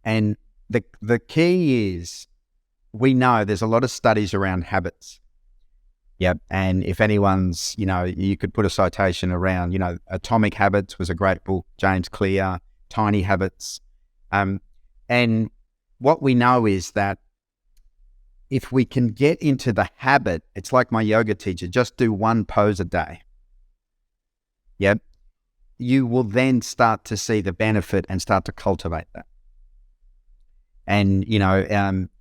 And the key is, we know there's a lot of studies around habits. Yep. And if anyone's, you could put a citation around, Atomic Habits was a great book, James Clear, Tiny Habits. And what we know is that if we can get into the habit, it's like my yoga teacher, just do one pose a day. Yep. You will then start to see the benefit and start to cultivate that. And,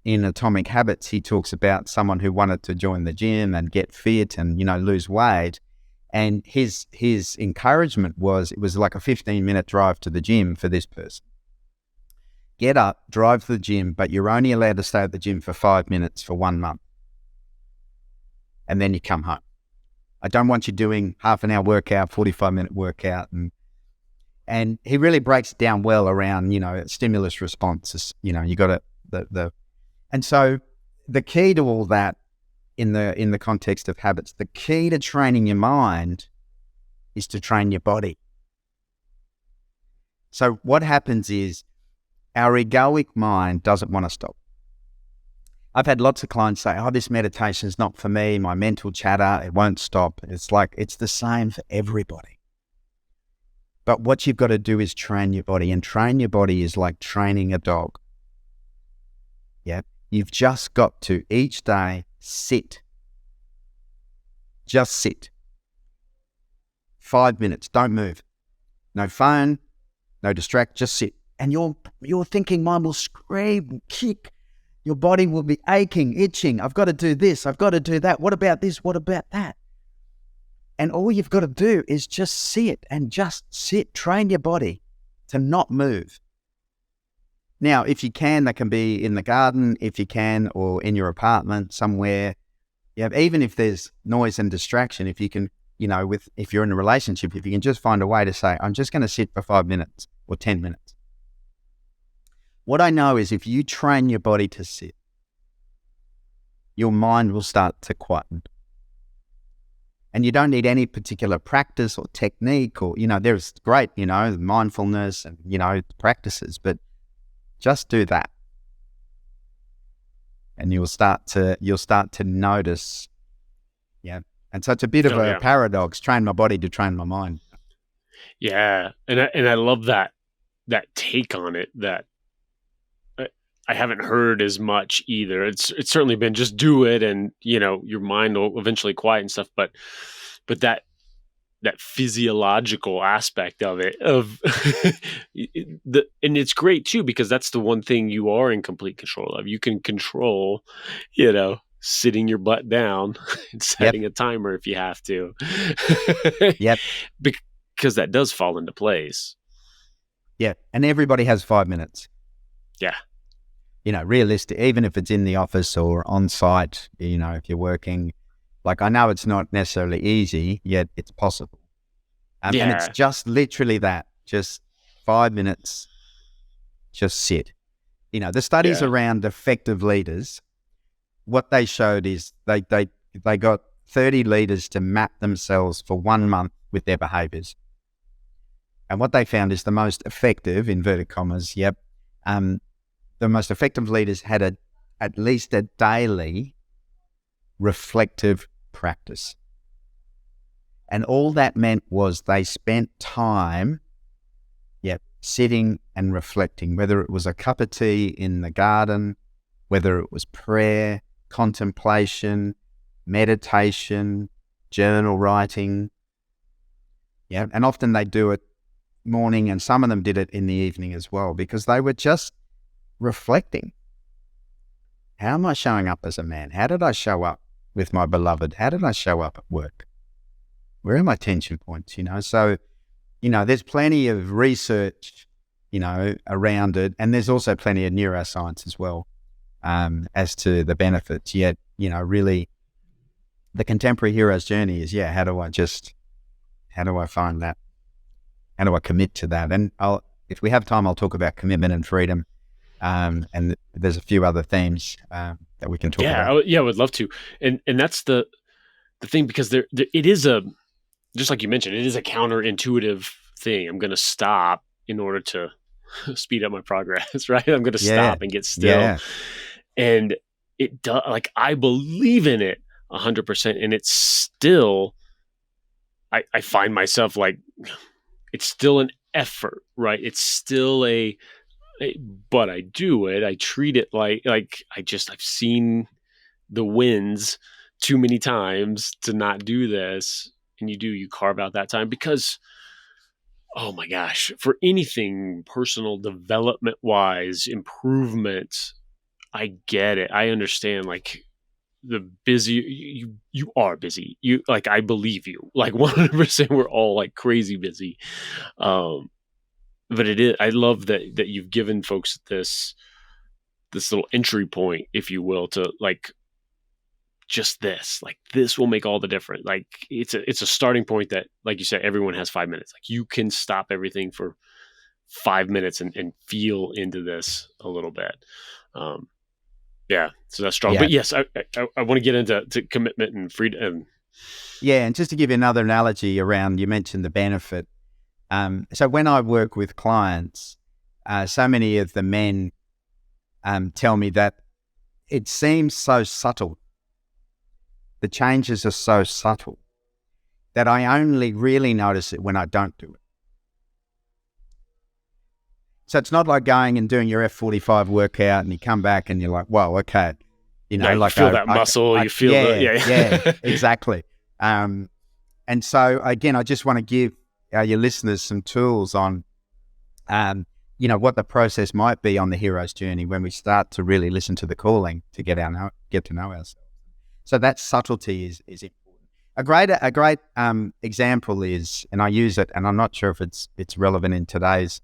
in Atomic Habits, he talks about someone who wanted to join the gym and get fit and, lose weight. And his encouragement was, it was like a 15-minute drive to the gym for this person. Get up, drive to the gym, but you're only allowed to stay at the gym for 5 minutes for 1 month. And then you come home. I don't want you doing half an hour workout, 45-minute workout. And he really breaks it down well around, stimulus responses. You got to, and so the key to all that in the context of habits, the key to training your mind is to train your body. So what happens is our egoic mind doesn't want to stop. I've had lots of clients say, this meditation is not for me. My mental chatter, it won't stop. It's like, it's the same for everybody. But what you've got to do is train your body, and train your body is like training a dog. Yeah. You've just got to each day sit. Just sit. 5 minutes. Don't move. No phone, no distract, just sit. And your thinking mind will scream, kick. Your body will be aching, itching. I've got to do this. I've got to do that. What about this? What about that? And all you've got to do is just sit and just sit. Train your body to not move. Now, if you can, that can be in the garden, if you can, or in your apartment somewhere. Even if there's noise and distraction, if you can, if you're in a relationship, if you can just find a way to say, I'm just going to sit for 5 minutes or 10 minutes. What I know is if you train your body to sit, your mind will start to quieten. And you don't need any particular practice or technique or, there's great, mindfulness and, practices, but just do that. And you'll start to notice. Yeah. And so it's a bit of a paradox, train my body to train my mind. Yeah. And I love that take on it that I haven't heard as much either. It's certainly been just do it and, your mind will eventually quiet and stuff. But that physiological aspect of it, and it's great too, because that's the one thing you are in complete control of. You can control, sitting your butt down and setting a timer if you have to. Yep. Because that does fall into place. Yeah. And everybody has 5 minutes. Yeah. Realistic, even if it's in the office or on site, if you're working, like I know it's not necessarily easy, yet it's possible. And it's just literally that, just 5 minutes, just sit. The studies around effective leaders, what they showed is they got 30 leaders to map themselves for 1 month with their behaviors. And what they found is the most effective, inverted commas, the most effective leaders had at least a daily reflective practice. And all that meant was they spent time, sitting and reflecting, whether it was a cup of tea in the garden, whether it was prayer, contemplation, meditation, journal writing. Yeah. And often they do it morning, and some of them did it in the evening as well, because they were just reflecting. How am I showing up as a man? How did I show up with my beloved? How did I show up at work? Where are my tension points? So, there's plenty of research, around it. And there's also plenty of neuroscience as well, as to the benefits. Yet, really the contemporary hero's journey is, how do I find that? How do I commit to that? And if we have time, I'll talk about commitment and freedom. And there's a few other themes that we can talk about. I would love to. And that's the thing, because there it is just like you mentioned, it is a counterintuitive thing. I'm going to stop in order to speed up my progress, right? I'm going to stop and get still. Yeah. And it does, like, I believe in it 100%. And it's still, I find myself like, it's still an effort, right? It's still but I do it. I treat it like I've seen the wins too many times to not do this. And you carve out that time, because, oh my gosh, for anything personal development wise, improvement, I get it. I understand, like, the busy, you are busy. I believe you, like 100%, we're all like crazy busy. But it is, I love that you've given folks this little entry point, if you will, to like, just this will make all the difference. Like, it's a starting point that, like you said, everyone has 5 minutes. Like, you can stop everything for 5 minutes and feel into this a little bit. So that's strong. Yeah. But yes, I want to get into commitment and freedom. Yeah. And just to give you another analogy around, you mentioned the benefit. So when I work with clients, so many of the men tell me that it seems so subtle. The changes are so subtle that I only really notice it when I don't do it. So it's not like going and doing your F45 workout and you come back and you're like, whoa, okay. You feel that muscle, you feel yeah, exactly. And so again, I just want to give your listeners some tools on, what the process might be on the hero's journey when we start to really listen to the calling to get to know ourselves. So that subtlety is important. A great example is, and I use it, and I'm not sure if it's relevant in today's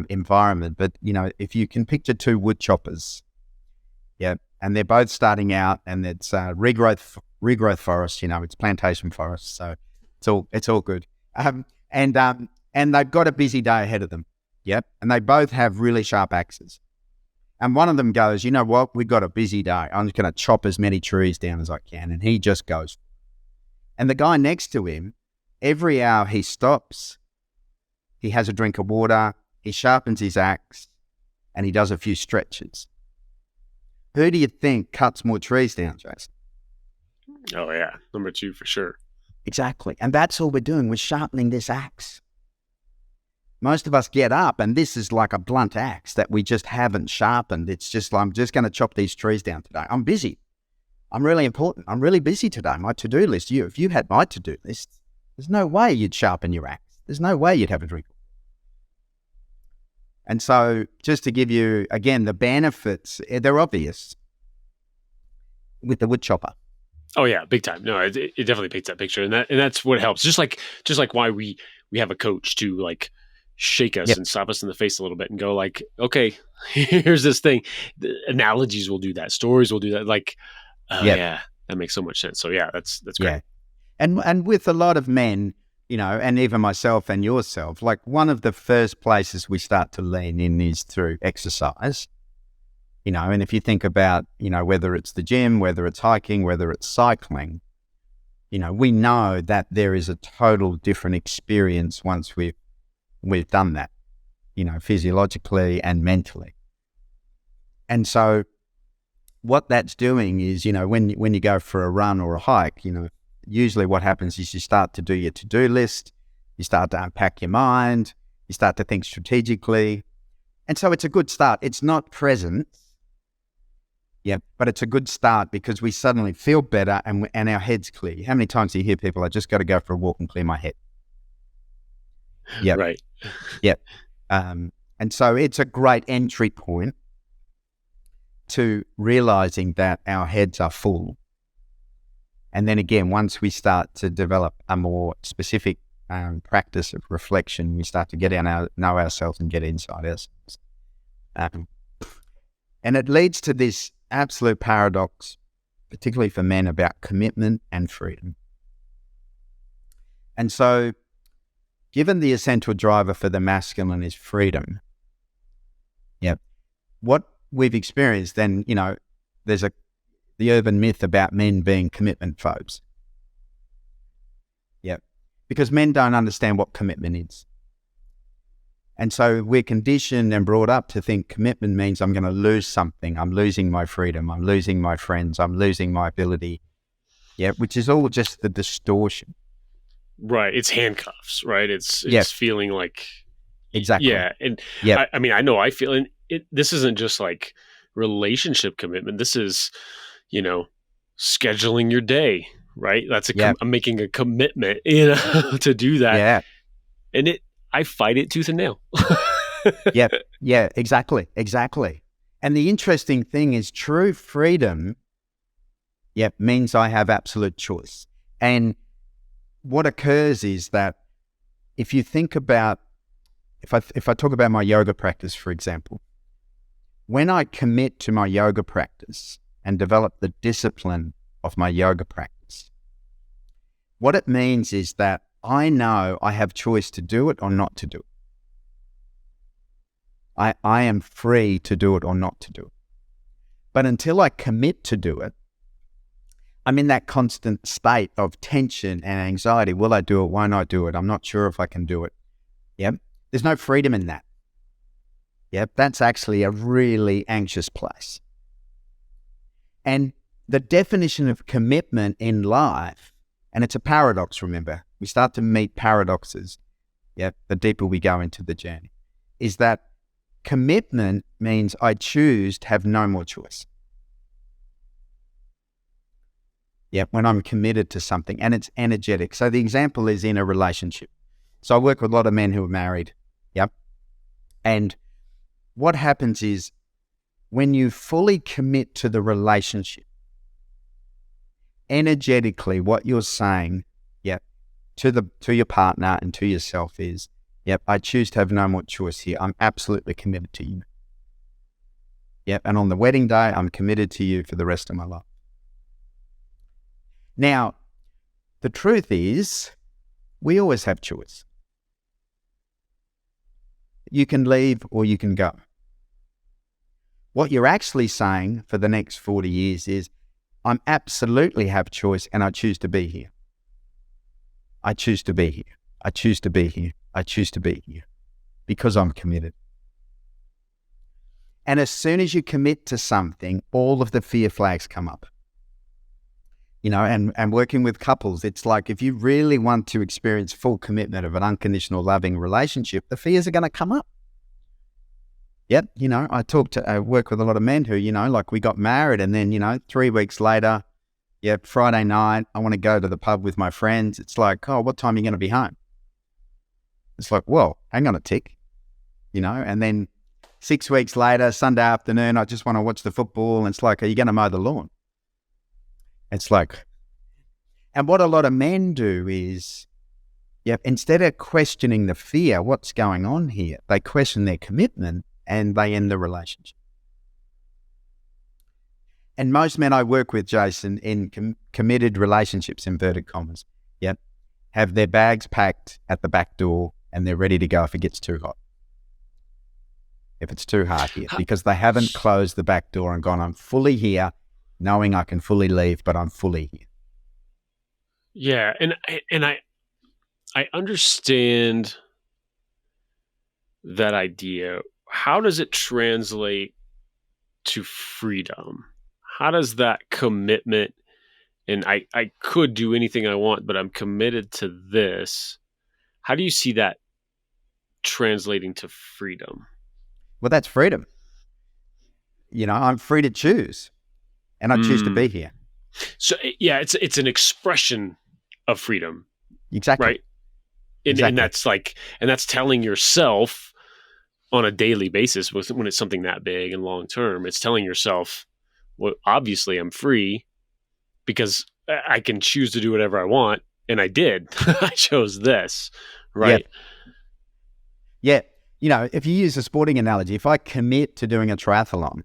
environment, but if you can picture two wood choppers, and they're both starting out, and it's regrowth forest, it's plantation forest, so it's all good. And they've got a busy day ahead of them, and they both have really sharp axes. And one of them goes, you know what, we've got a busy day. I'm just going to chop as many trees down as I can. And he just goes. And the guy next to him, every hour he stops, he has a drink of water, he sharpens his axe, and he does a few stretches. Who do you think cuts more trees down, Jason? Oh, yeah. Number 2 for sure. Exactly. And that's all we're doing. We're sharpening this axe. Most of us get up, and this is like a blunt axe that we just haven't sharpened. It's just, I'm just going to chop these trees down today. I'm busy. I'm really important. I'm really busy today. My to-do list. If you had my to-do list, there's no way you'd sharpen your axe. There's no way you'd have a drink. And so just to give you, again, the benefits, they're obvious with the wood chopper. Oh yeah, big time. No, it definitely paints that picture, and that's what helps. Just like why we have a coach to like shake us and slap us in the face a little bit and go like, okay, here's this thing. The analogies will do that. Stories will do that. Like, yeah, that makes so much sense. So yeah, that's great. Yeah. And with a lot of men, and even myself and yourself, like one of the first places we start to lean in is through exercise. And if you think about, whether it's the gym, whether it's hiking, whether it's cycling, we know that there is a total different experience once we've done that, physiologically and mentally. And so what that's doing is, when you go for a run or a hike, usually what happens is you start to do your to-do list, you start to unpack your mind, you start to think strategically. And so it's a good start. It's not present. Yeah, but it's a good start because we suddenly feel better and our head's clear. How many times do you hear people, I just got to go for a walk and clear my head? Yeah. Right. Yeah. And so it's a great entry point to realizing that our heads are full. And then again, once we start to develop a more specific practice of reflection, we start to know ourselves and get inside ourselves. And it leads to this absolute paradox, particularly for men, about commitment and freedom. And so, given the essential driver for the masculine is freedom, what we've experienced, then, there's the urban myth about men being commitment phobes. Because men don't understand what commitment is. And so we're conditioned and brought up to think commitment means I'm going to lose something. I'm losing my freedom. I'm losing my friends. I'm losing my ability. Which is all just the distortion. Right. It's handcuffs, right? It's feeling like... Exactly. Yeah. And I mean, I know I feel, and this isn't just like relationship commitment. This is, scheduling your day, right? That's I'm making a commitment, to do that. Yeah. And I fight it tooth and nail. Yeah, exactly. And the interesting thing is true freedom, means I have absolute choice. And what occurs is that if you think about, if I talk about my yoga practice, for example, when I commit to my yoga practice and develop the discipline of my yoga practice, what it means is that I know I have choice to do it or not to do it. I am free to do it or not to do it. But until I commit to do it, I'm in that constant state of tension and anxiety. Will I do it? Won't I do it? I'm not sure if I can do it. There's no freedom in that. That's actually a really anxious place. And the definition of commitment in life, and it's a paradox, remember, we start to meet paradoxes, the deeper we go into the journey, is that commitment means I choose to have no more choice. When I'm committed to something and it's energetic. So the example is in a relationship. So I work with a lot of men who are married. And what happens is when you fully commit to the relationship, energetically, what you're saying, to your partner and to yourself is, I choose to have no more choice here. I'm absolutely committed to you. And on the wedding day, I'm committed to you for the rest of my life. Now, the truth is, we always have choice. You can leave or you can go. What you're actually saying for the next 40 years is, I'm absolutely have choice and I choose to be here. I choose to be here. I choose to be here. I choose to be here because I'm committed. And as soon as you commit to something, all of the fear flags come up. And working with couples, it's like if you really want to experience full commitment of an unconditional loving relationship, the fears are going to come up. Yep. I work with a lot of men who, like we got married and then, 3 weeks later, Friday night, I want to go to the pub with my friends. It's like, oh, what time are you going to be home? It's like, well, hang on a tick, and then 6 weeks later, Sunday afternoon, I just want to watch the football. And it's like, are you going to mow the lawn? It's like, and what a lot of men do is, instead of questioning the fear, what's going on here, they question their commitment and they end the relationship. And most men I work with, Jason, in committed relationships, inverted commas, have their bags packed at the back door and they're ready to go if it gets too hot. If it's too hard here, because they haven't closed the back door and gone, I'm fully here, knowing I can fully leave, but I'm fully here. Yeah, and I understand that idea. How does it translate to freedom? How does that commitment, and I could do anything I want, but I'm committed to this. How do you see that translating to freedom? Well, that's freedom. I'm free to choose, and I choose to be here. So it's an expression of freedom. Exactly. Right. And that's telling yourself on a daily basis when it's something that big and long term, it's telling yourself, well, obviously I'm free because I can choose to do whatever I want. And I did. I chose this. Right. Yeah. If you use a sporting analogy, if I commit to doing a triathlon,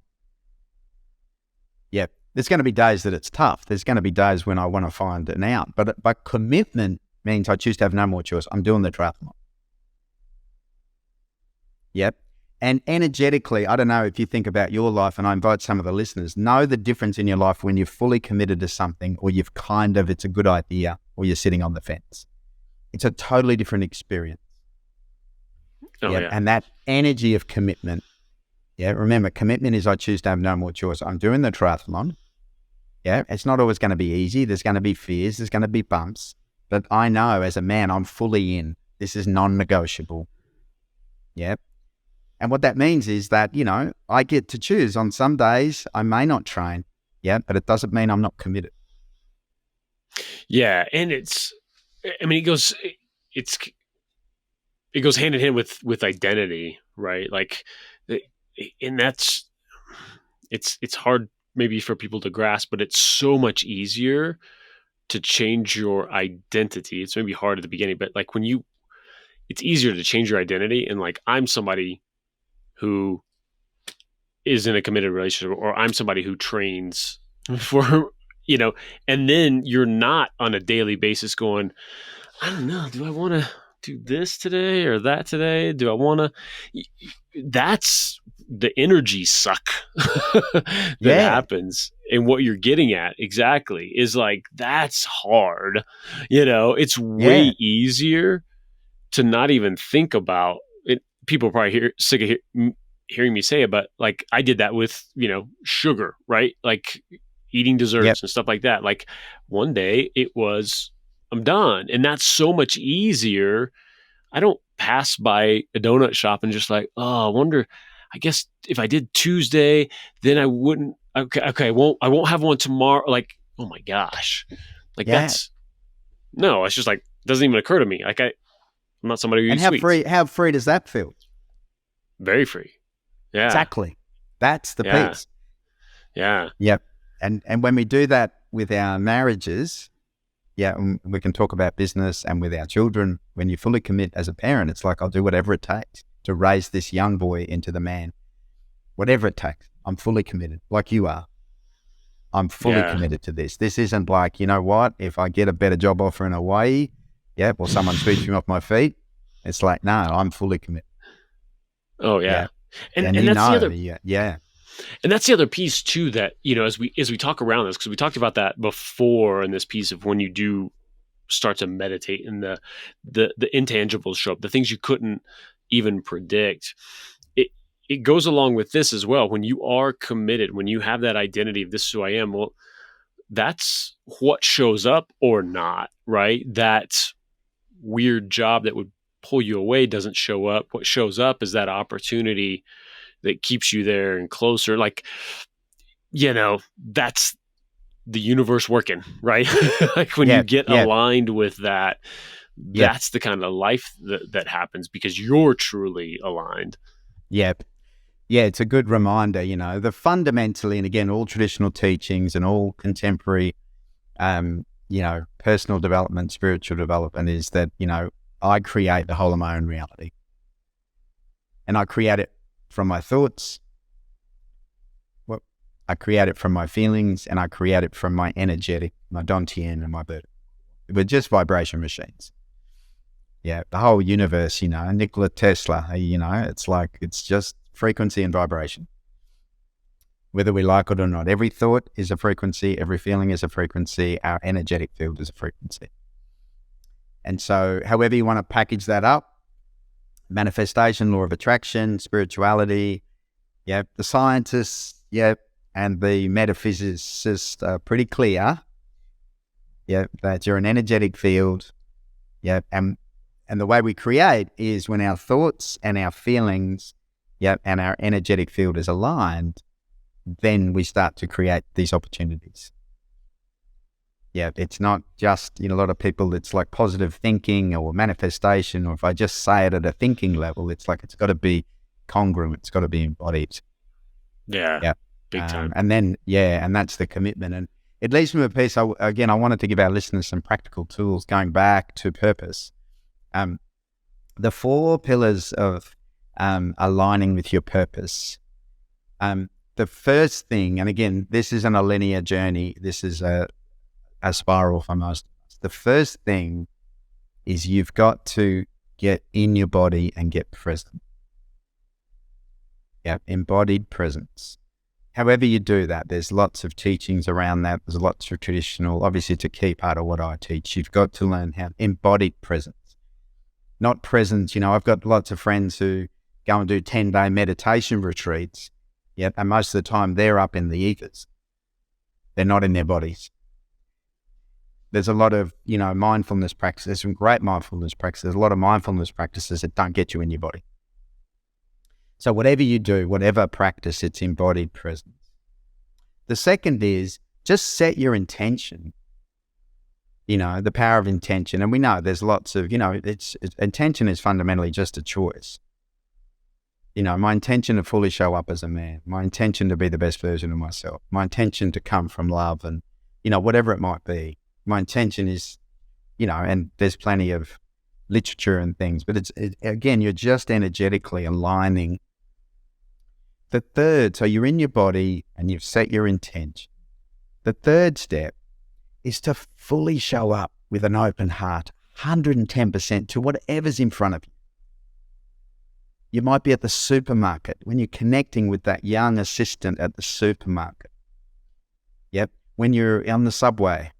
there's going to be days that it's tough. There's going to be days when I want to find an out. But commitment means I choose to have no more choice. I'm doing the triathlon. Yep. And energetically, I don't know if you think about your life, and I invite some of the listeners, know the difference in your life when you're fully committed to something, or you've it's a good idea, or you're sitting on the fence. It's a totally different experience. Oh, yeah. And that energy of commitment. Remember, commitment is I choose to have no more choice. I'm doing the triathlon. It's not always going to be easy. There's going to be fears. There's going to be bumps. But I know as a man, I'm fully in. This is non-negotiable. And what that means is that, I get to choose. On some days, I may not train. But it doesn't mean I'm not committed. Yeah. And it goes hand in hand with identity, right? Like, and it's hard maybe for people to grasp, but it's so much easier to change your identity. It's maybe hard at the beginning, but like it's easier to change your identity. And like, I'm somebody who is in a committed relationship, or I'm somebody who trains for, and then you're not on a daily basis going, I don't know, do I want to do this today or that today? Do I want to? That's the energy suck that happens. And what you're getting at exactly is like, that's hard. It's way easier to not even think about it. People are probably sick of hearing me say it, but like I did that with, sugar, right? Like eating desserts and stuff like that. Like one day it was, I'm done. And that's so much easier. I don't pass by a donut shop and just like, oh, I wonder, I guess if I did Tuesday, then I wouldn't, okay, I won't have one tomorrow. Like, oh my gosh. Like it's just like, doesn't even occur to me. Like I'm not somebody who eats sweets. How free does that feel? Very free. Yeah. Exactly. That's the piece. Yeah. Yep. And when we do that with our marriages, we can talk about business and with our children. When you fully commit as a parent, it's like, I'll do whatever it takes to raise this young boy into the man. Whatever it takes, I'm fully committed, like you are. I'm fully committed to this. This isn't like, you know what, if I get a better job offer in Hawaii, or someone sweeps me off my feet, it's like, no, I'm fully committed. Oh, yeah. And that's the other... And that's the other piece too, that, as we talk around this, because we talked about that before in this piece of when you do start to meditate, and the intangibles show up, the things you couldn't even predict. It goes along with this as well. When you are committed, when you have that identity of this is who I am, well, that's what shows up or not, right? That weird job that would pull you away doesn't show up. What shows up is that opportunity that keeps you there and closer. Like, that's the universe working, right? Like when you get aligned with that, that's the kind of life that happens because you're truly aligned. Yep. Yeah, it's a good reminder, the fundamentally, and again, all traditional teachings and all contemporary, personal development, spiritual development is that, I create the whole of my own reality. And I create it from my thoughts. Well, I create it from my feelings, and I create it from my energetic, my Dantian and my bird. We're just vibration machines. Yeah, the whole universe, Nikola Tesla, it's just frequency and vibration. Whether we like it or not, every thought is a frequency, every feeling is a frequency, our energetic field is a frequency. And so however you want to package that up, manifestation, law of attraction, spirituality, the scientists, and the metaphysicists are pretty clear, that you're an energetic field, and the way we create is when our thoughts and our feelings, and our energetic field is aligned, then we start to create these opportunities. It's not just, a lot of people, it's like positive thinking or manifestation, or if I just say it at a thinking level, it's like it's got to be congruent, it's got to be embodied. Yeah. Big time. And then, and that's the commitment. And it leaves me with a piece. I wanted to give our listeners some practical tools going back to purpose. The 4 pillars of aligning with your purpose. The first thing, and again, this isn't a linear journey. This is a spiral for most of us. The first thing is you've got to get in your body and get present. Embodied presence. However you do that, there's lots of teachings around that. There's lots of traditional, obviously it's a key part of what I teach. You've got to learn how embodied presence. Not presence, I've got lots of friends who go and do 10-day meditation retreats, and most of the time they're up in the ethers. They're not in their bodies. There's a lot of, mindfulness practices. There's some great mindfulness practices. There's a lot of mindfulness practices that don't get you in your body. So whatever you do, whatever practice, it's embodied presence. The second is just set your intention. The power of intention. And we know there's lots of, intention is fundamentally just a choice. My intention to fully show up as a man, my intention to be the best version of myself, my intention to come from love and, whatever it might be. My intention is, and there's plenty of literature and things, but again, you're just energetically aligning. The third, so you're in your body and you've set your intention. The third step is to fully show up with an open heart, 110% to whatever's in front of you. You might be at the supermarket when you're connecting with that young assistant at the supermarket. When you're on the subway,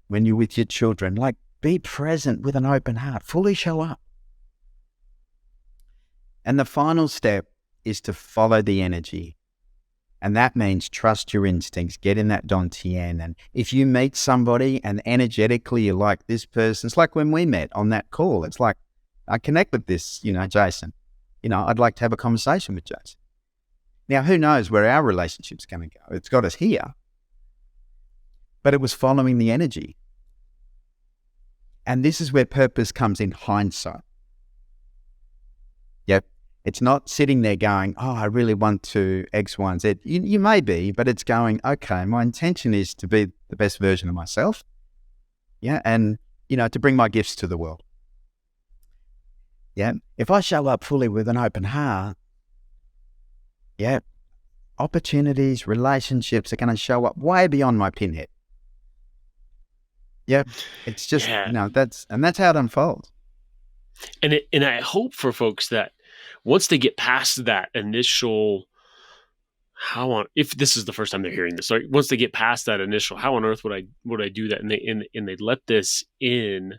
when you're with your children, be present with an open heart, fully show up. And the final step is to follow the energy. And that means trust your instincts, get in that Dantian. And if you meet somebody and energetically you're like this person, it's like when we met on that call. It's like, I connect with this, Jason. I'd like to have a conversation with Jason. Now, who knows where our relationship's going to go? It's got us here. But it was following the energy. And this is where purpose comes in hindsight. It's not sitting there going, oh, I really want to X, Y, and Z. You may be, but it's going, okay, my intention is to be the best version of myself. And, to bring my gifts to the world. If I show up fully with an open heart, opportunities, relationships are going to show up way beyond my pinhead. It's just, that's how it unfolds. And I hope for folks that once they get past that initial if this is the first time they're hearing this, right? Once they get past that initial, how on earth would I do that? And they let this in,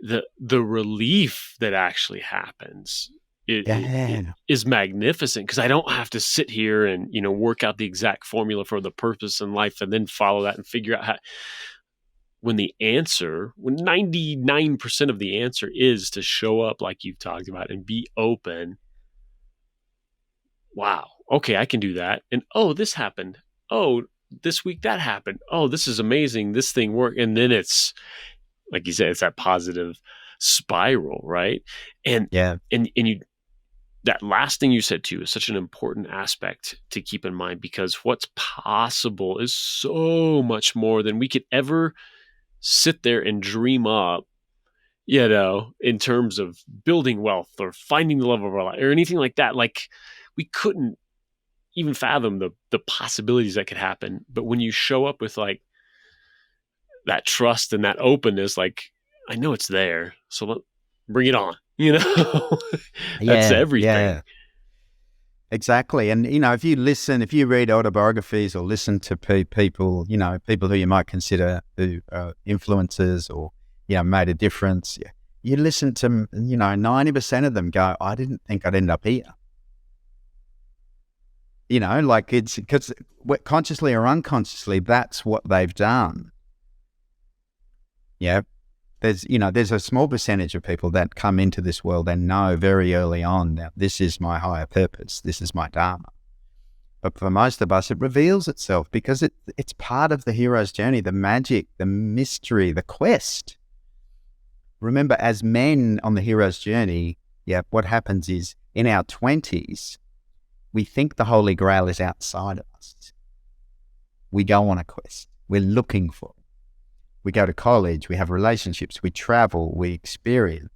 the relief that actually happens it is magnificent, because I don't have to sit here and work out the exact formula for the purpose in life and then follow that and figure out how. When 99% of the answer is to show up like you've talked about and be open. Wow. Okay, I can do that. And this happened. Oh, this week that happened. Oh, this is amazing. This thing worked. And then it's, like you said, it's that positive spiral, right? And you, that last thing you said too is such an important aspect to keep in mind, because what's possible is so much more than we could ever sit there and dream up, in terms of building wealth or finding the love of our life or anything like that. Like, we couldn't even fathom the possibilities that could happen. But when you show up with like that trust and that openness, like, I know it's there, so bring it on. That's everything. Yeah. Exactly. And, if you read autobiographies or listen to people, people who you might consider who influencers or, made a difference, you listen to, 90% of them go, I didn't think I'd end up here. Like, it's because consciously or unconsciously, that's what they've done. Yeah. There's a small percentage of people that come into this world and know very early on that this is my higher purpose, this is my dharma. But for most of us, it reveals itself because it's part of the hero's journey, the magic, the mystery, the quest. Remember, as men on the hero's journey, what happens is in our 20s, we think the Holy Grail is outside of us. We go on a quest. We're looking for it. We go to college, we have relationships, we travel, we experience.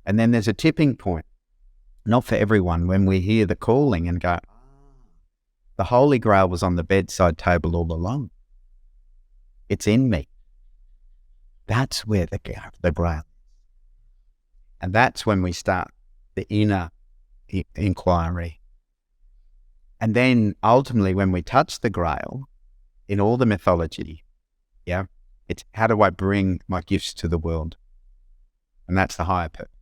And then there's a tipping point, not for everyone, when we hear the calling and go, the Holy Grail was on the bedside table all along. It's in me. That's where the Grail is. And that's when we start the inner inquiry. And then ultimately when we touch the Grail, in all the mythology, it's how do I bring my gifts to the world? And that's the higher purpose.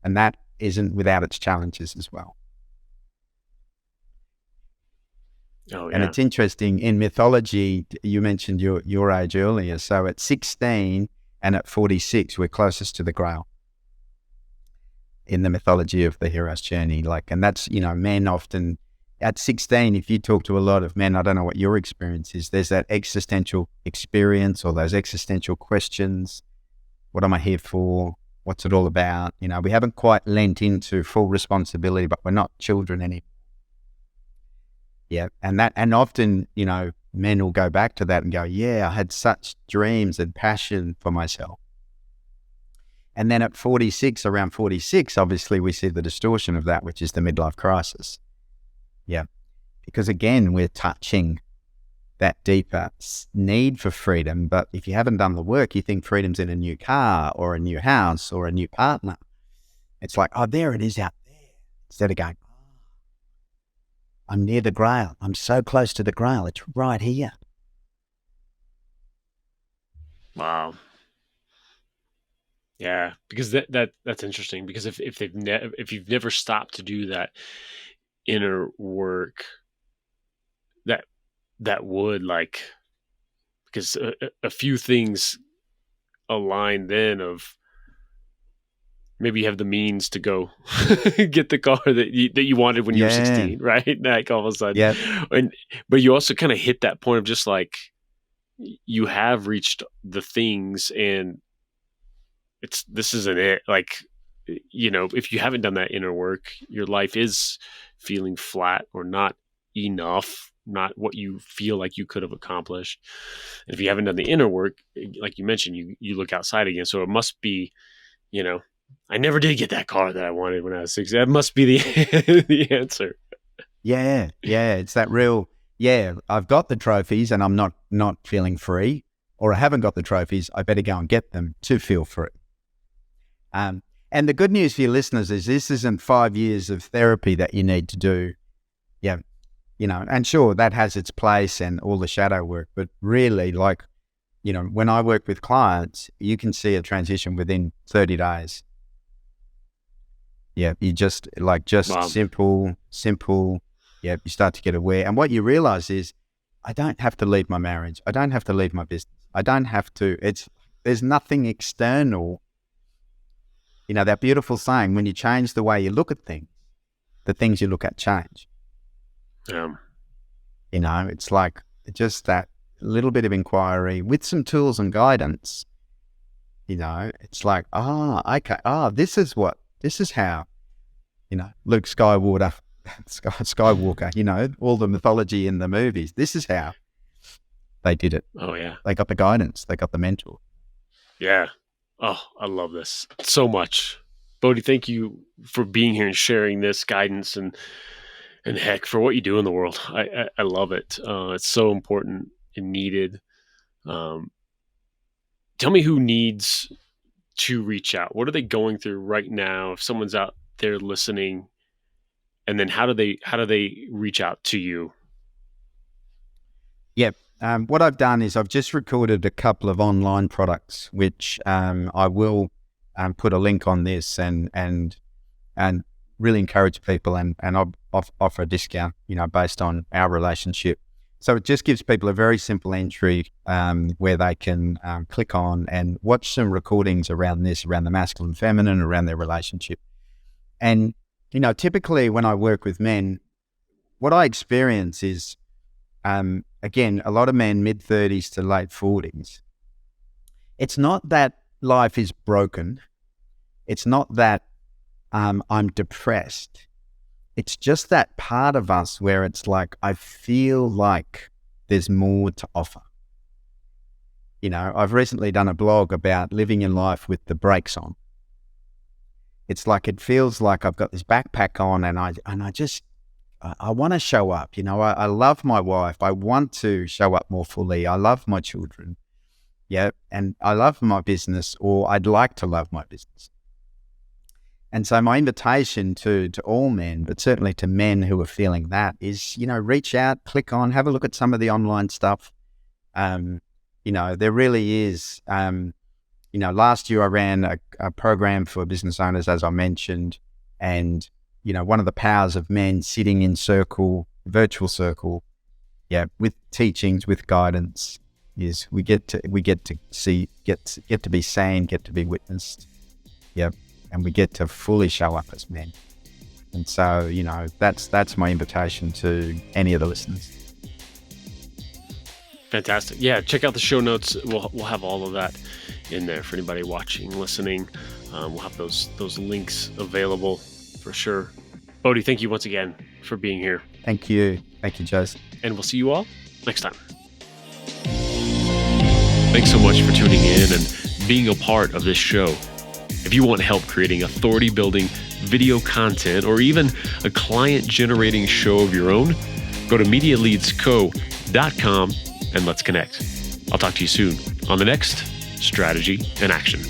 And that isn't without its challenges as well. Oh, yeah. And it's interesting, in mythology, you mentioned your age earlier. So at 16 and at 46, we're closest to the Grail in the mythology of the hero's journey. And that's, men often, at 16, if you talk to a lot of men, I don't know what your experience is, there's that existential experience or those existential questions. What am I here for? What's it all about? We haven't quite lent into full responsibility, but we're not children anymore. Yeah. And often, men will go back to that and go, I had such dreams and passion for myself. And then at 46, around 46, obviously we see the distortion of that, which is the midlife crisis. Yeah, because again, we're touching that deeper need for freedom. But if you haven't done the work, you think freedom's in a new car or a new house or a new partner. It's like, there it is out there. Instead of going, I'm near the Grail. I'm so close to the Grail. It's right here. Wow. Yeah, because that's interesting. Because if you've never stopped to do that inner work, that would, like, because a few things align then of maybe you have the means to go get the car that you wanted when you were 16, right? Like, all of a sudden, but you also kind of hit that point of just like, you have reached the things and this isn't it. Like, if you haven't done that inner work, your life is feeling flat or not enough, not what you feel like you could have accomplished. And if you haven't done the inner work, like you mentioned, you look outside again. So it must be, I never did get that car that I wanted when I was 16. That must be the answer. Yeah. It's that real, I've got the trophies and I'm not feeling free, or I haven't got the trophies, I better go and get them to feel free. And the good news for your listeners is this isn't 5 years of therapy that you need to do. Yeah. and sure, that has its place and all the shadow work, but really, like, when I work with clients, you can see a transition within 30 days. Yeah, you just Wow. simple. Yeah, you start to get aware. And what you realize is, I don't have to leave my marriage. I don't have to leave my business. I don't have to, there's nothing external. That beautiful saying, when you change the way you look at things, the things you look at change. It's like just that little bit of inquiry with some tools and guidance. It's like, okay, this is how, Luke Skywalker, all the mythology in the movies. This is how they did it. Oh yeah. They got the guidance. They got the mentor. Yeah. Oh, I love this so much. Bodhi, thank you for being here and sharing this guidance and heck, for what you do in the world. I love it. It's so important and needed. Tell me who needs to reach out. What are they going through right now? If someone's out there listening, and then how do they reach out to you? Yeah. What I've done is I've just recorded a couple of online products, which I will put a link on this and really encourage people and I'll offer a discount, based on our relationship. So it just gives people a very simple entry where they can click on and watch some recordings around the masculine, feminine, around their relationship. And, typically when I work with men, what I experience is, again, a lot of men mid-30s to late 40s. It's not that life is broken. It's not that I'm depressed. It's just that part of us where it's like, I feel like there's more to offer. I've recently done a blog about living in life with the brakes on. It's like, it feels like I've got this backpack on and I want to show up. I love my wife. I want to show up more fully. I love my children. Yeah. And I love my business, or I'd like to love my business. And so my invitation to all men, but certainly to men who are feeling that, is, reach out, click on, have a look at some of the online stuff. There really is, last year I ran a program for business owners, as I mentioned, and, one of the powers of men sitting in virtual circle, with teachings, with guidance, is we get to see, get to be seen, get to be witnessed. And we get to fully show up as men. And so, that's my invitation to any of the listeners. Fantastic. Yeah, check out the show notes. We'll have all of that in there for anybody watching, listening. We'll have those links available for sure. Bodhi, thank you once again for being here. Thank you. Thank you, Jose. And we'll see you all next time. Thanks so much for tuning in and being a part of this show. If you want help creating authority-building video content or even a client-generating show of your own, go to MediaLeadsCo.com and let's connect. I'll talk to you soon on the next Strategy in Action.